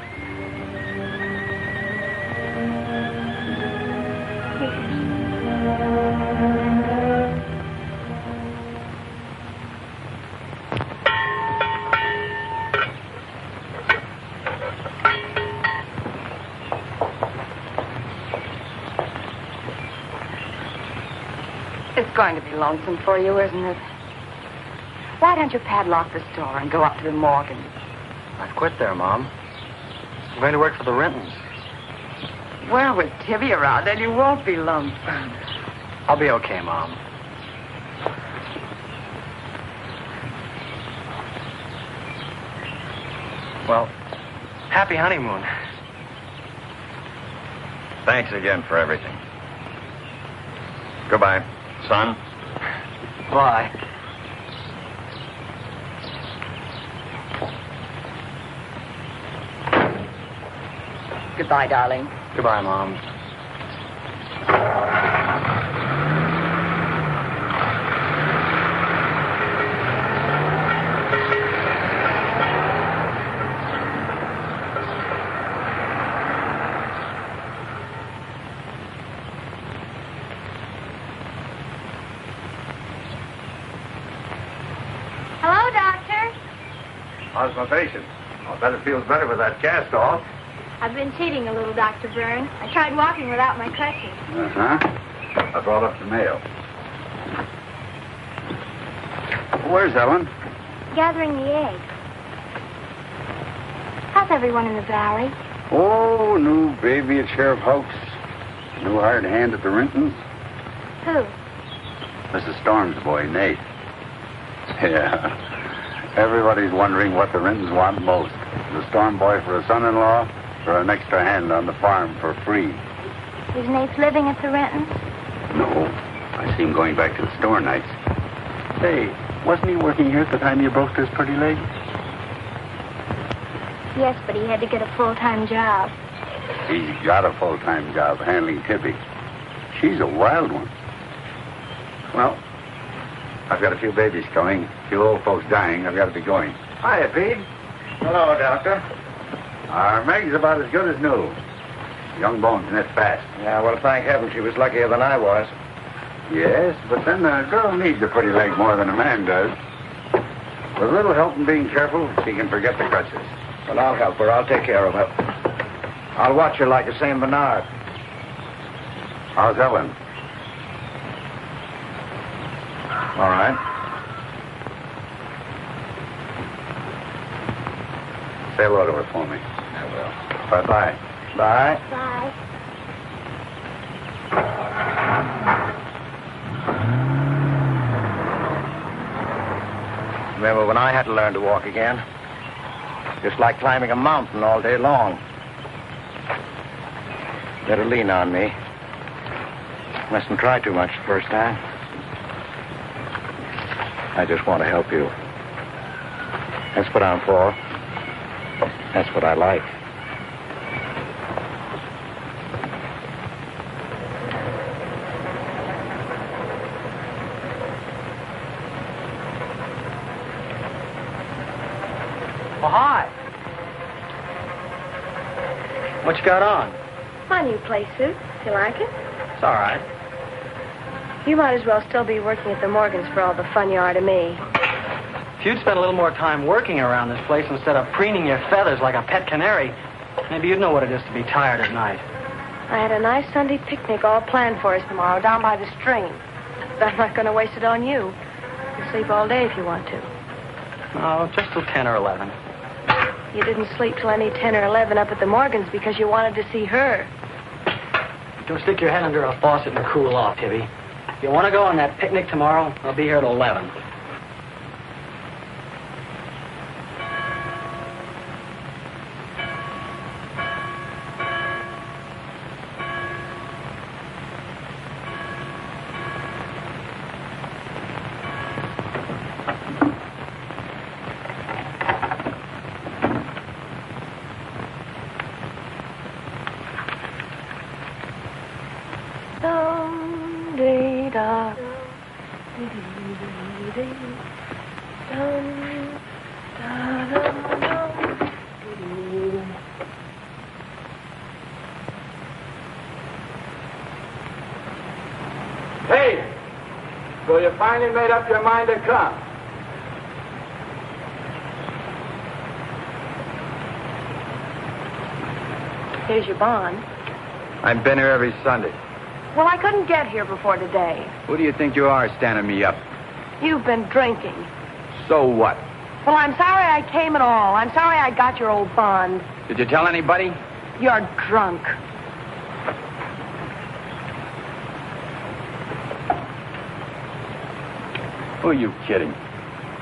It's going to be lonesome for you, isn't it? Why don't you padlock the store and go up to the Morgan? I've quit there, Mom. I'm going to work for the Rentons. Well, with Tibby around, then you won't be lonesome. I'll be okay, Mom. Well, happy honeymoon. Thanks again for everything. Goodbye, son. Bye. Goodbye, darling. Goodbye, Mom. Hello, Doctor. How's my patient? I'll bet it feels better with that cast off. I've been cheating a little, Dr. Byrne. I tried walking without my crutches. Uh-huh. I brought up the mail. Where's Ellen? Gathering the eggs. How's everyone in the valley? Oh, new baby at Sheriff House. New hired hand at the Rintons. Who? Mrs. Storm's boy, Nate. Yeah. Everybody's wondering what the Rintons want most. The Storm boy for a son-in-law, or an extra hand on the farm for free. Is Nate living at the Rentons? No. I see him going back to the store nights. Hey, wasn't he working here at the time you broke his pretty leg? Yes, but he had to get a full-time job. He's got a full-time job handling Tippy. She's a wild one. Well, I've got a few babies coming, a few old folks dying. I've got to be going. Hiya, Pete. Hello, Doctor. Our Meg's about as good as new. Young bones knit fast. Yeah, well, thank heaven she was luckier than I was. Yes, but then a girl needs a pretty leg more than a man does. With a little help and being careful, she can forget the crutches. Well, I'll help her. I'll take care of her. I'll watch her like a St. Bernard. How's Ellen? All right. Say hello to her for me. I will. Bye-bye. Bye. Bye. Remember when I had to learn to walk again? Just like climbing a mountain all day long. Better lean on me. Mustn't try too much the first time. I just want to help you. That's what I'm for. That's what I like. Well, hi. What you got on? My new place suit. You like it? It's all right. You might as well still be working at the Morgans for all the fun you are to me. If you'd spent a little more time working around this place instead of preening your feathers like a pet canary, maybe you'd know what it is to be tired at night. I had a nice Sunday picnic all planned for us tomorrow down by the stream. But I'm not going to waste it on you. You sleep all day if you want to. Oh, just till 10 or 11. You didn't sleep till any 10 or 11 up at the Morgans because you wanted to see her. Don't stick your head under a faucet and cool off, Tibby. If you want to go on that picnic tomorrow, I'll be here at 11. Hey! So you finally made up your mind to come? Here's your bond. I've been here every Sunday. Well, I couldn't get here before today. Who do you think you are standing me up? You've been drinking. So what? Well, I'm sorry I came at all. I'm sorry I got your old bond. Did you tell anybody? You're drunk. Who are you kidding?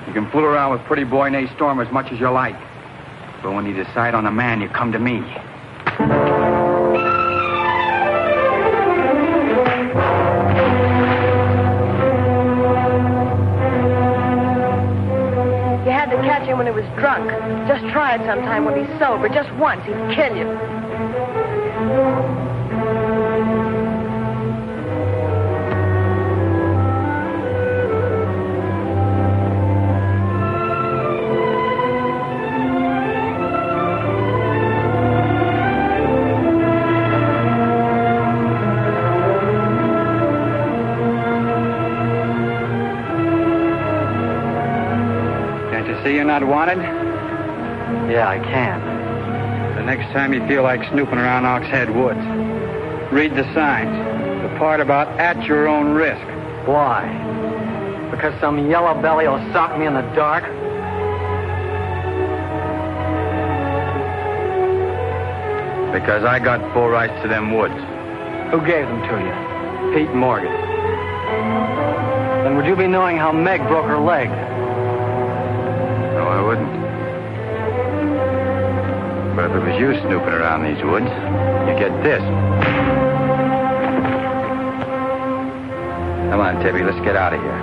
You can fool around with pretty boy Nate Storm as much as you like. But when you decide on a man, you come to me. You had to catch him when he was drunk. Just try it sometime when he's sober. Just once. He'd kill you. See you're not wanted? Yeah, I can. The next time you feel like snooping around Ox Head Woods, read the signs. The part about at your own risk. Why? Because some yellow belly will sock me in the dark? Because I got full rights to them woods. Who gave them to you? Pete Morgan. Then would you be knowing how Meg broke her leg? No, I wouldn't. But if it was you snooping around these woods, you get this. Come on, Tibby, let's get out of here.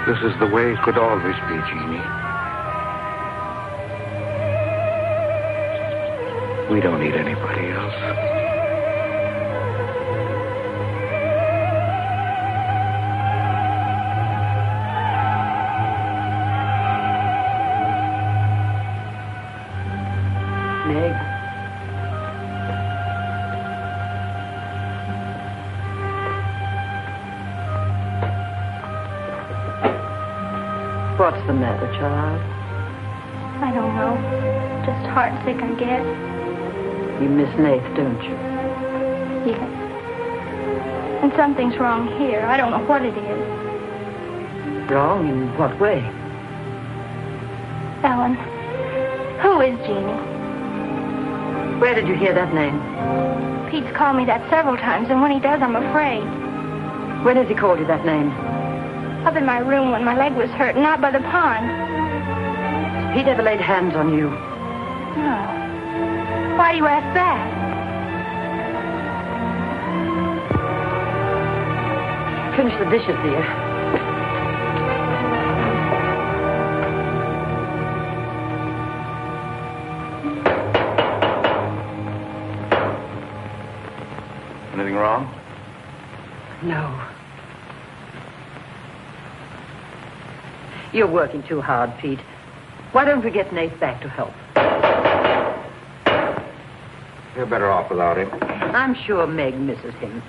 This is the way it could always be, Jeannie. We don't need anybody else. Meg. What's the matter, child? I don't know. Just heartsick, I guess. You miss Nath, don't you? Yes. And something's wrong here. I don't know what it is. Wrong in what way? Ellen, who is Jeannie? Where did you hear that name? Pete's called me that several times, and when he does, I'm afraid. When has he called you that name? Up in my room when my leg was hurt, and out by the pond. Has Pete ever laid hands on you? No. Why do you ask that? Finish the dishes, dear. Anything wrong? No. You're working too hard, Pete. Why don't we get Nath back to help? You're better off without him. I'm sure Meg misses him.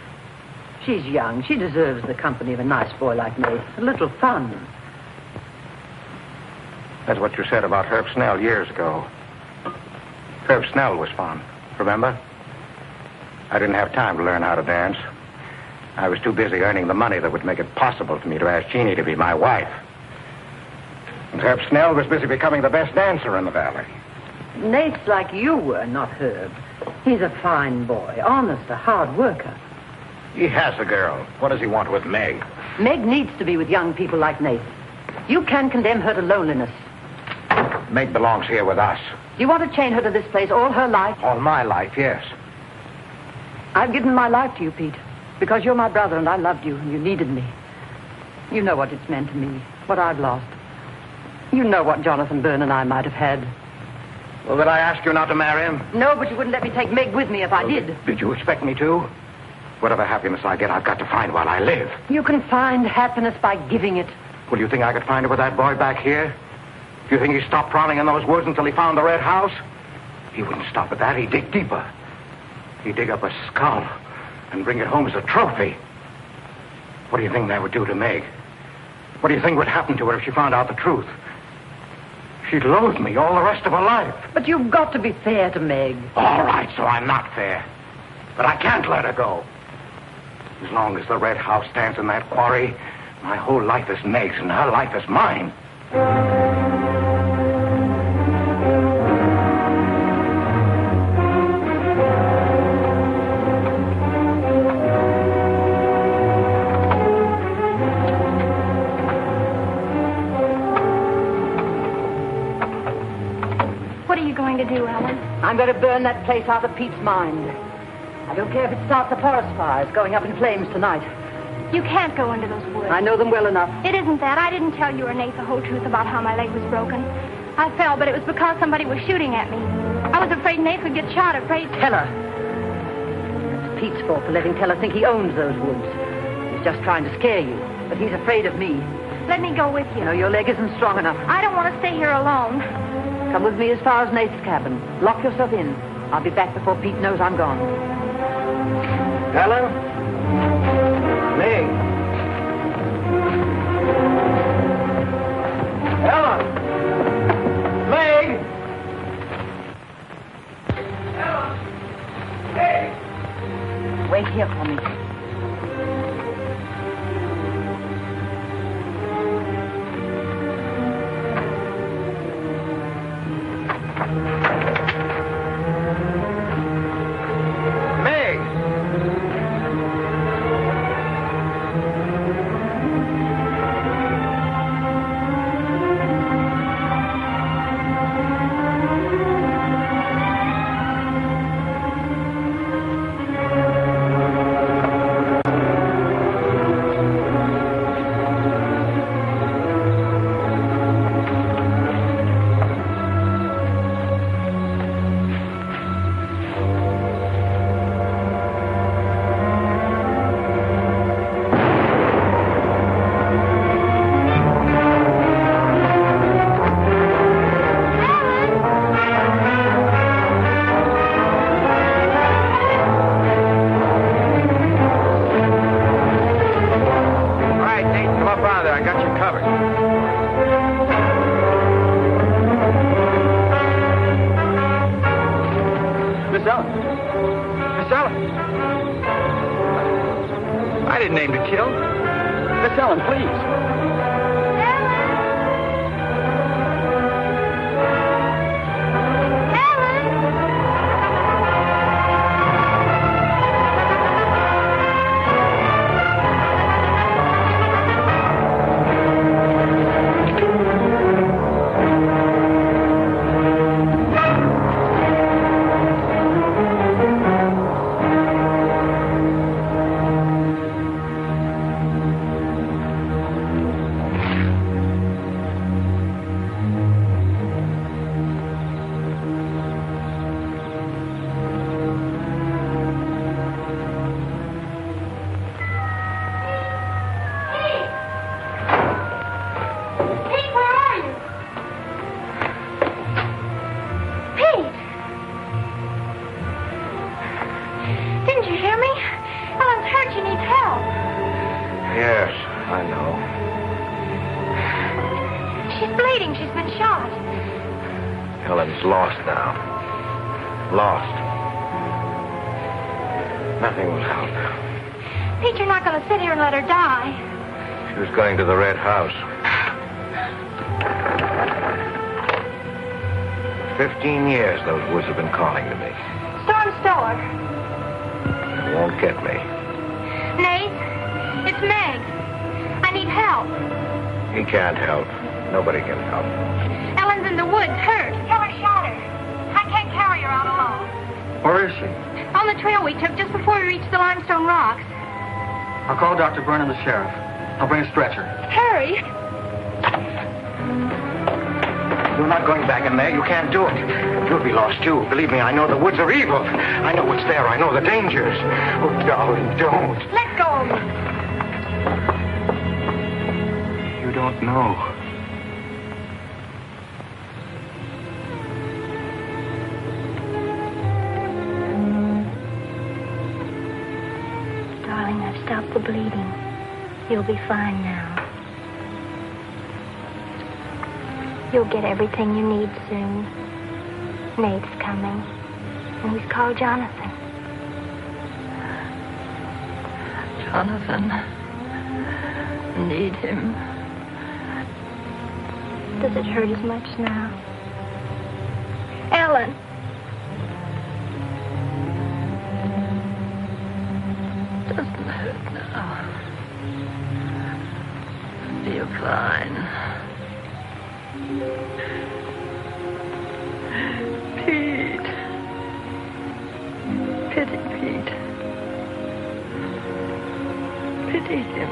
She's young. She deserves the company of a nice boy like Nath. A little fun. That's what you said about Herb Snell years ago. Herb Snell was fun, remember? I didn't have time to learn how to dance. I was too busy earning the money that would make it possible for me to ask Jeannie to be my wife. And Herb Snell was busy becoming the best dancer in the valley. Nate's like you were, not Herb. He's a fine boy, honest, a hard worker. He has a girl. What does he want with Meg? Meg needs to be with young people like Nate. You can condemn her to loneliness. Meg belongs here with us. Do you want to chain her to this place all her life? All my life, yes. I've given my life to you, Pete, because you're my brother and I loved you and you needed me. You know what it's meant to me, what I've lost. You know what Jonathan Byrne and I might have had. Well, did I ask you not to marry him? No, but you wouldn't let me take Meg with me if I did. Did you expect me to? Whatever happiness I get, I've got to find while I live. You can find happiness by giving it. Well, you think I could find it with that boy back here? Do you think he stopped prowling in those woods until he found the red house? He wouldn't stop at that. He'd dig deeper. He'd dig up a skull and bring it home as a trophy. What do you think that would do to Meg? What do you think would happen to her if she found out the truth? She'd loathe me all the rest of her life. But you've got to be fair to Meg. All right, so I'm not fair. But I can't let her go. As long as the Red House stands in that quarry, my whole life is Meg's and her life is mine. What are you going to do, Ellen? I'm going to burn that place out of Pete's mind. I don't care if it starts a forest fire. It's going up in flames tonight. You can't go into those woods. I know them well enough. It isn't that. I didn't tell you or Nate the whole truth about how my leg was broken. I fell, but it was because somebody was shooting at me. I was afraid Nate would get shot, afraid... Tell her. It's Pete's fault for letting Teller think he owns those woods. He's just trying to scare you, but he's afraid of me. Let me go with you. No, your leg isn't strong enough. I don't want to stay here alone. Come with me as far as Nate's cabin. Lock yourself in. I'll be back before Pete knows I'm gone. Ellen? Meg? Ellen? Meg? Ellen? Meg? Wait here for me. I didn't aim to kill. Miss Ellen, please. Helen's lost now. Lost. Nothing will help. Pete, you're not going to sit here and let her die. She was going to the Red House. 15 years those woods have been calling to me. Storm Stoller. It won't get me. Nate, it's Meg. I need help. He can't help. Nobody can help. Ellen's in the woods, hurt. Teller shot her. I can't carry her out alone. Where is she? On the trail we took just before we reached the limestone rocks. I'll call Dr. Byrne and the sheriff. I'll bring a stretcher. Hurry. You're not going back in there. You can't do it. You'll be lost, too. Believe me, I know the woods are evil. I know what's there. I know the dangers. Oh, darling, don't. Let go of me. You don't know. Darling, I've stopped the bleeding. You'll be fine now. You'll get everything you need soon. Nate's coming. And he's called Jonathan. Jonathan. Need him. Does it hurt as much now? Ellen. Doesn't hurt now. Feel fine. Pete. Pity Pete. Pity him.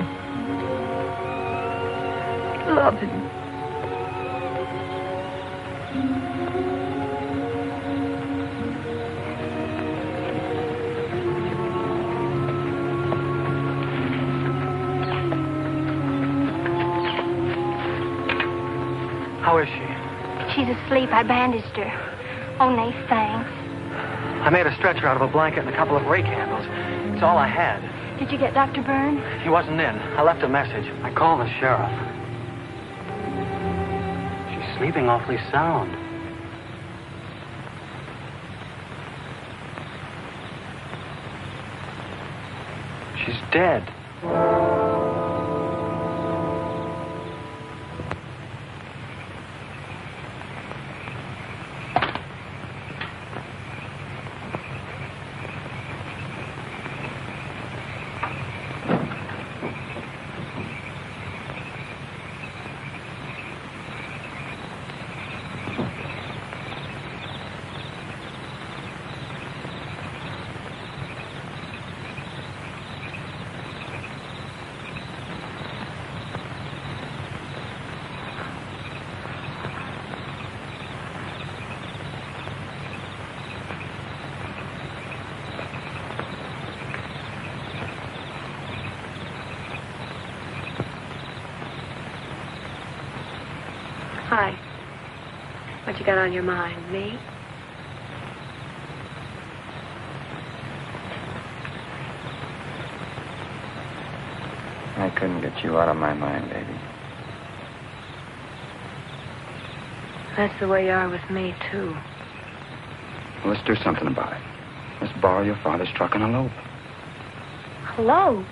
Love him. How is she? She's asleep. I bandaged her. Oh, Nate, thanks. I made a stretcher out of a blanket and a couple of rake handles. It's all I had. Did you get Dr. Byrne? He wasn't in. I left a message. I called the sheriff. She's sleeping awfully sound. She's dead. Hi. What you got on your mind? Me? I couldn't get you out of my mind, baby. That's the way you are with me, too. Well, let's do something about it. Let's borrow your father's truck and elope. Elope?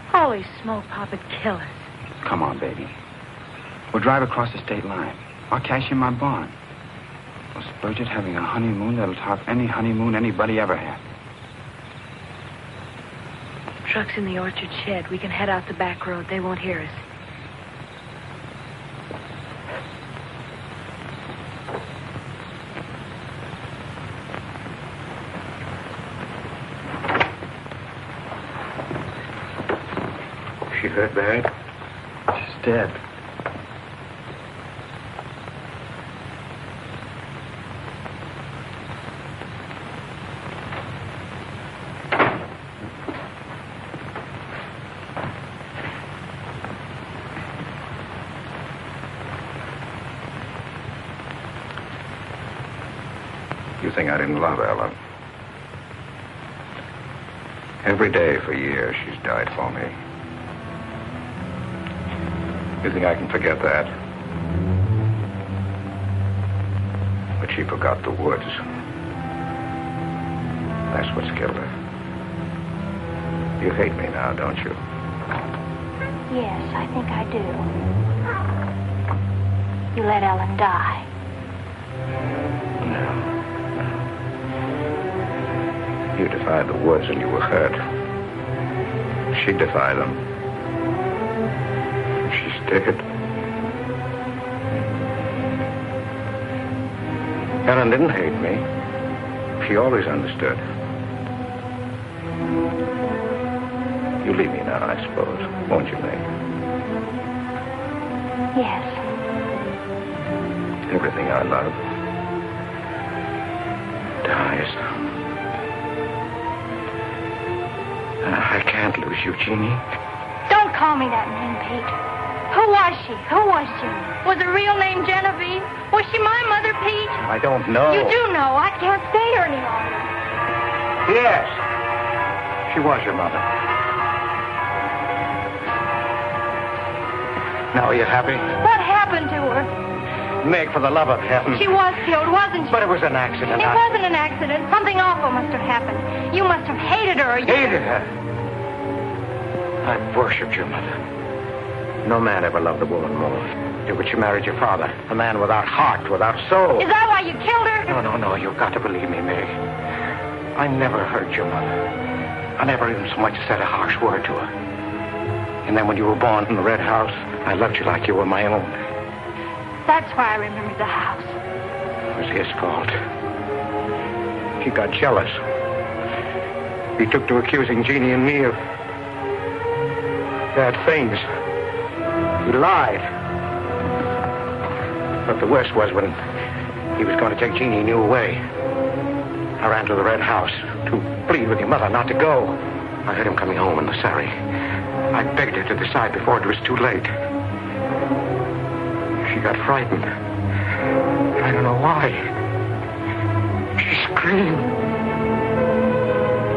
Holy smoke, Papa'd kill us. Come on, baby. We'll drive across the state line. I'll cash in my bond. We'll splurge it having a honeymoon that'll top any honeymoon anybody ever had. Truck's in the orchard shed. We can head out the back road. They won't hear us. She hurt bad? She's dead. You think I didn't love Ellen? Every day for years she's died for me. You think I can forget that? But she forgot the woods. That's what's killed her. You hate me now, don't you? Yes, I think I do. You let Ellen die. No. You defied the woods and you were hurt. She defied them. She's dead. Ellen didn't hate me. She always understood. You leave me now, I suppose, won't you, Meg? Yes. Everything I love dies. I can't lose you, Jeannie. Don't call me that name, Pete. Who was she? Who was she? Was her real name Genevieve? Was she my mother, Pete? I don't know. You do know. I can't stay here any longer. Yes. She was your mother. Now, are you happy? What happened to her? Meg, for the love of heaven. She was killed, wasn't she? But it was an accident. It wasn't an accident. Something awful must have happened. You must have hated her. Hated her? I worshipped your mother. No man ever loved a woman more. But you married your father, a man without heart, without soul. Is that why you killed her? No, you've got to believe me, Meg. I never hurt your mother. I never even so much as said a harsh word to her. And then when you were born in the Red House, I loved you like you were my own. That's why I remembered the house. It was his fault. He got jealous. He took to accusing Jeannie and me of bad things. He lied. But the worst was when he was going to take Jeannie and you away. I ran to the Red House to plead with your mother not to go. I heard him coming home in the surrey. I begged her to decide before it was too late. She got frightened. I don't know why. She screamed.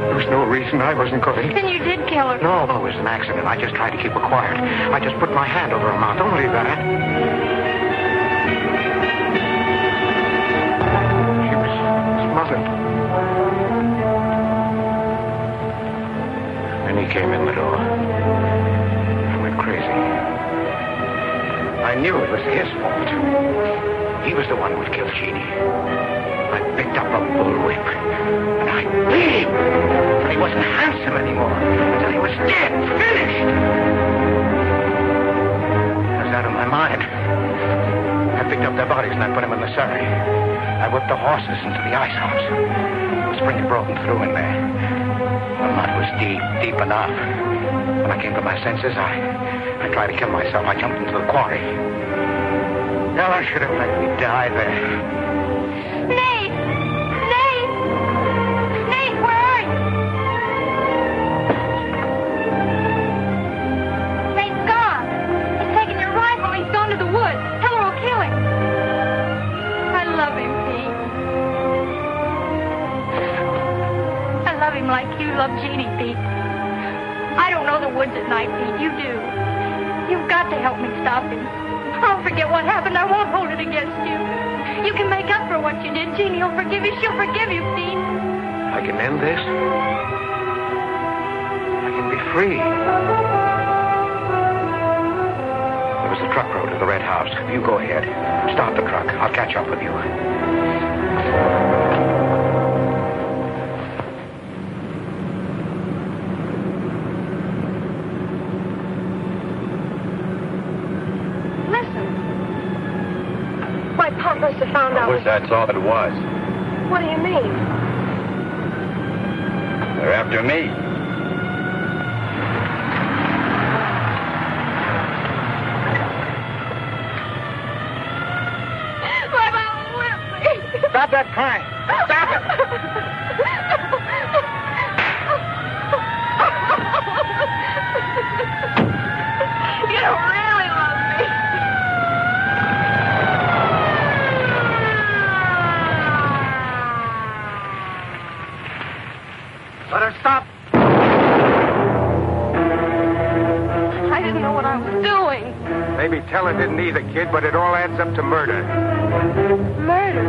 There was no reason I wasn't going. Then you did kill her. No, it was an accident. I just tried to keep her quiet. I just put my hand over her mouth. Only that. She was smothered. And he came in the door. I went crazy. I knew it was his fault. He was the one who would kill Jeannie. I picked up a bullwhip, and I beat him until he wasn't handsome anymore, until he was dead, finished. I was out of my mind. I picked up their bodies and I put them in the surrey. I whipped the horses into the ice house. The spring had broken through in there. The mud was deep, deep enough. When I came to my senses, I tried to kill myself. I jumped into the quarry. Ella should have let me die there. Nate! Nate! Nate, where are you? Nate's gone. He's taken your rifle. He's gone to the woods. Tell her we'll kill him. I love him, Pete. I love him like you love Jeannie, Pete. I don't know the woods at night, Pete. You do. You've got to help me stop him. I'll forget what happened. I won't hold it against you. You can make up for what you did. Jeannie will forgive you. She'll forgive you, Pete. I can end this. I can be free. There was a truck road to the Red House. You go ahead. Stop the truck. I'll catch up with you. Must have found out. I wish that's all it was. What do you mean? They're after me. My mama whipped me. Stop that crying. Stop it. You don't really love me. Let her stop. I didn't know what I was doing. Maybe Teller didn't either, kid, but it all adds up to murder. Murder.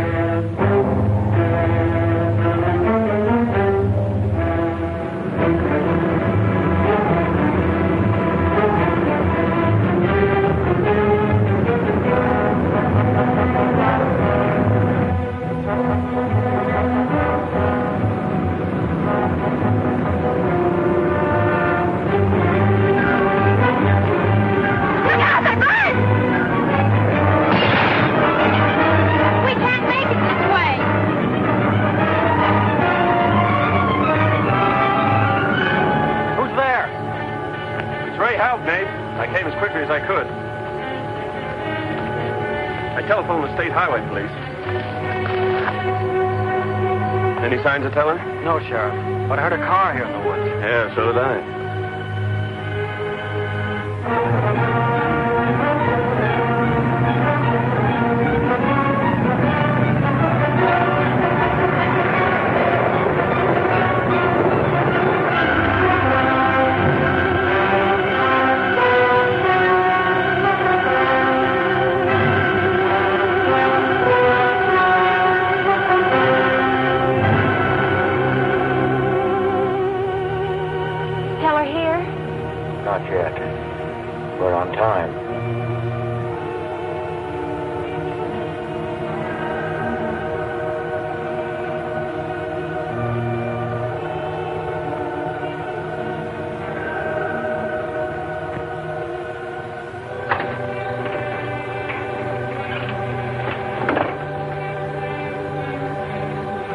Telephone the state highway police. Any signs of Teller? No, Sheriff. But I heard a car here in the woods. Yeah, so did I. Not yet. We're on time.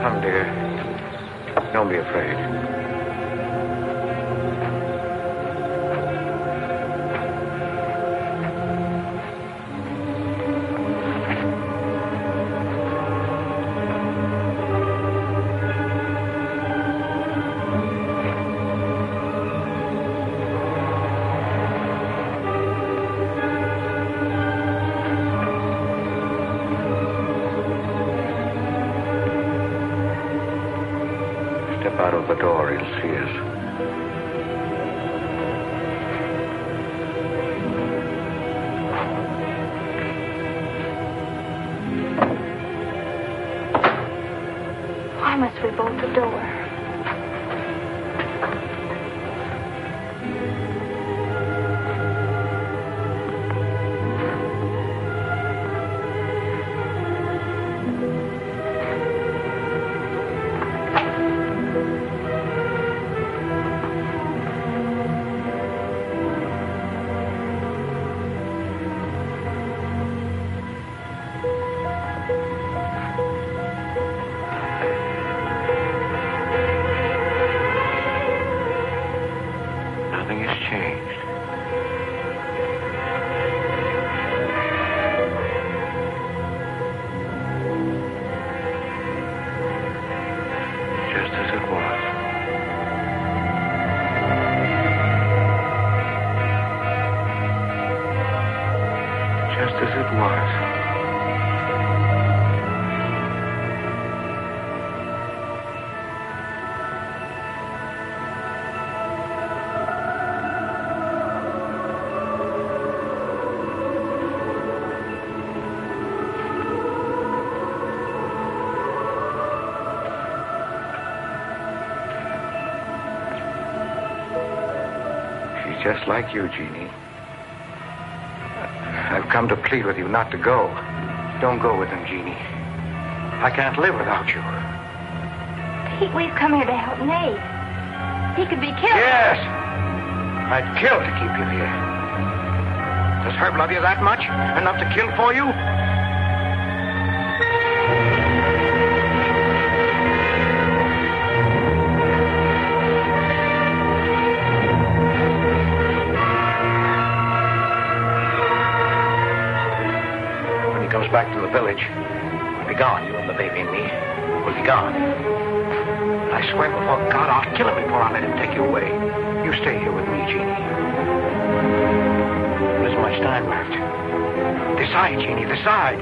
Come, dear. Don't be afraid. Step out of the door, he'll see us. Why must we bolt the door? Nothing has changed. Just as it was. Just as it was. She's just like you, Jeannie. I've come to plead with you not to go. Don't go with him, Jeannie. I can't live without you. Pete, we've come here to help Nate. He could be killed. Yes! I'd kill to keep you here. Does Herb love you that much? Enough to kill for you? When he comes back to the village, we'll be gone. You and the baby and me. We'll be gone. I swear before God, I'll kill him before I let him take you away. You stay here with me, Jeannie. There isn't much time left. Decide, Jeannie, decide.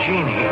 Jeannie.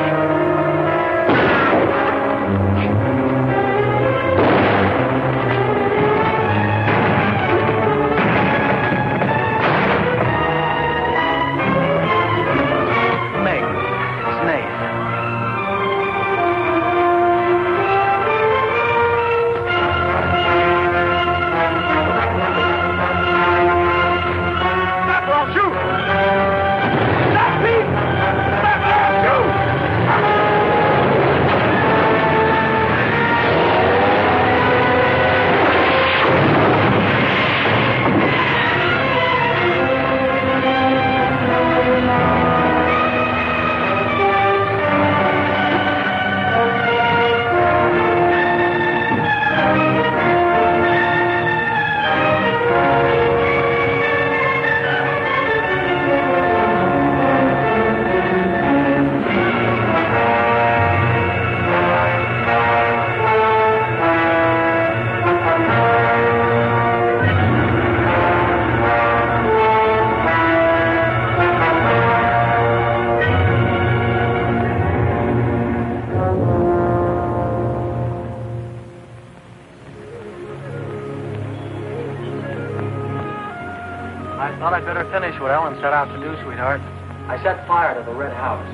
I thought I'd better finish what Ellen set out to do, sweetheart. I set fire to the red house.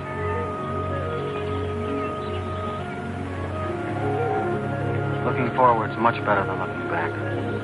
Looking forward's much better than looking back.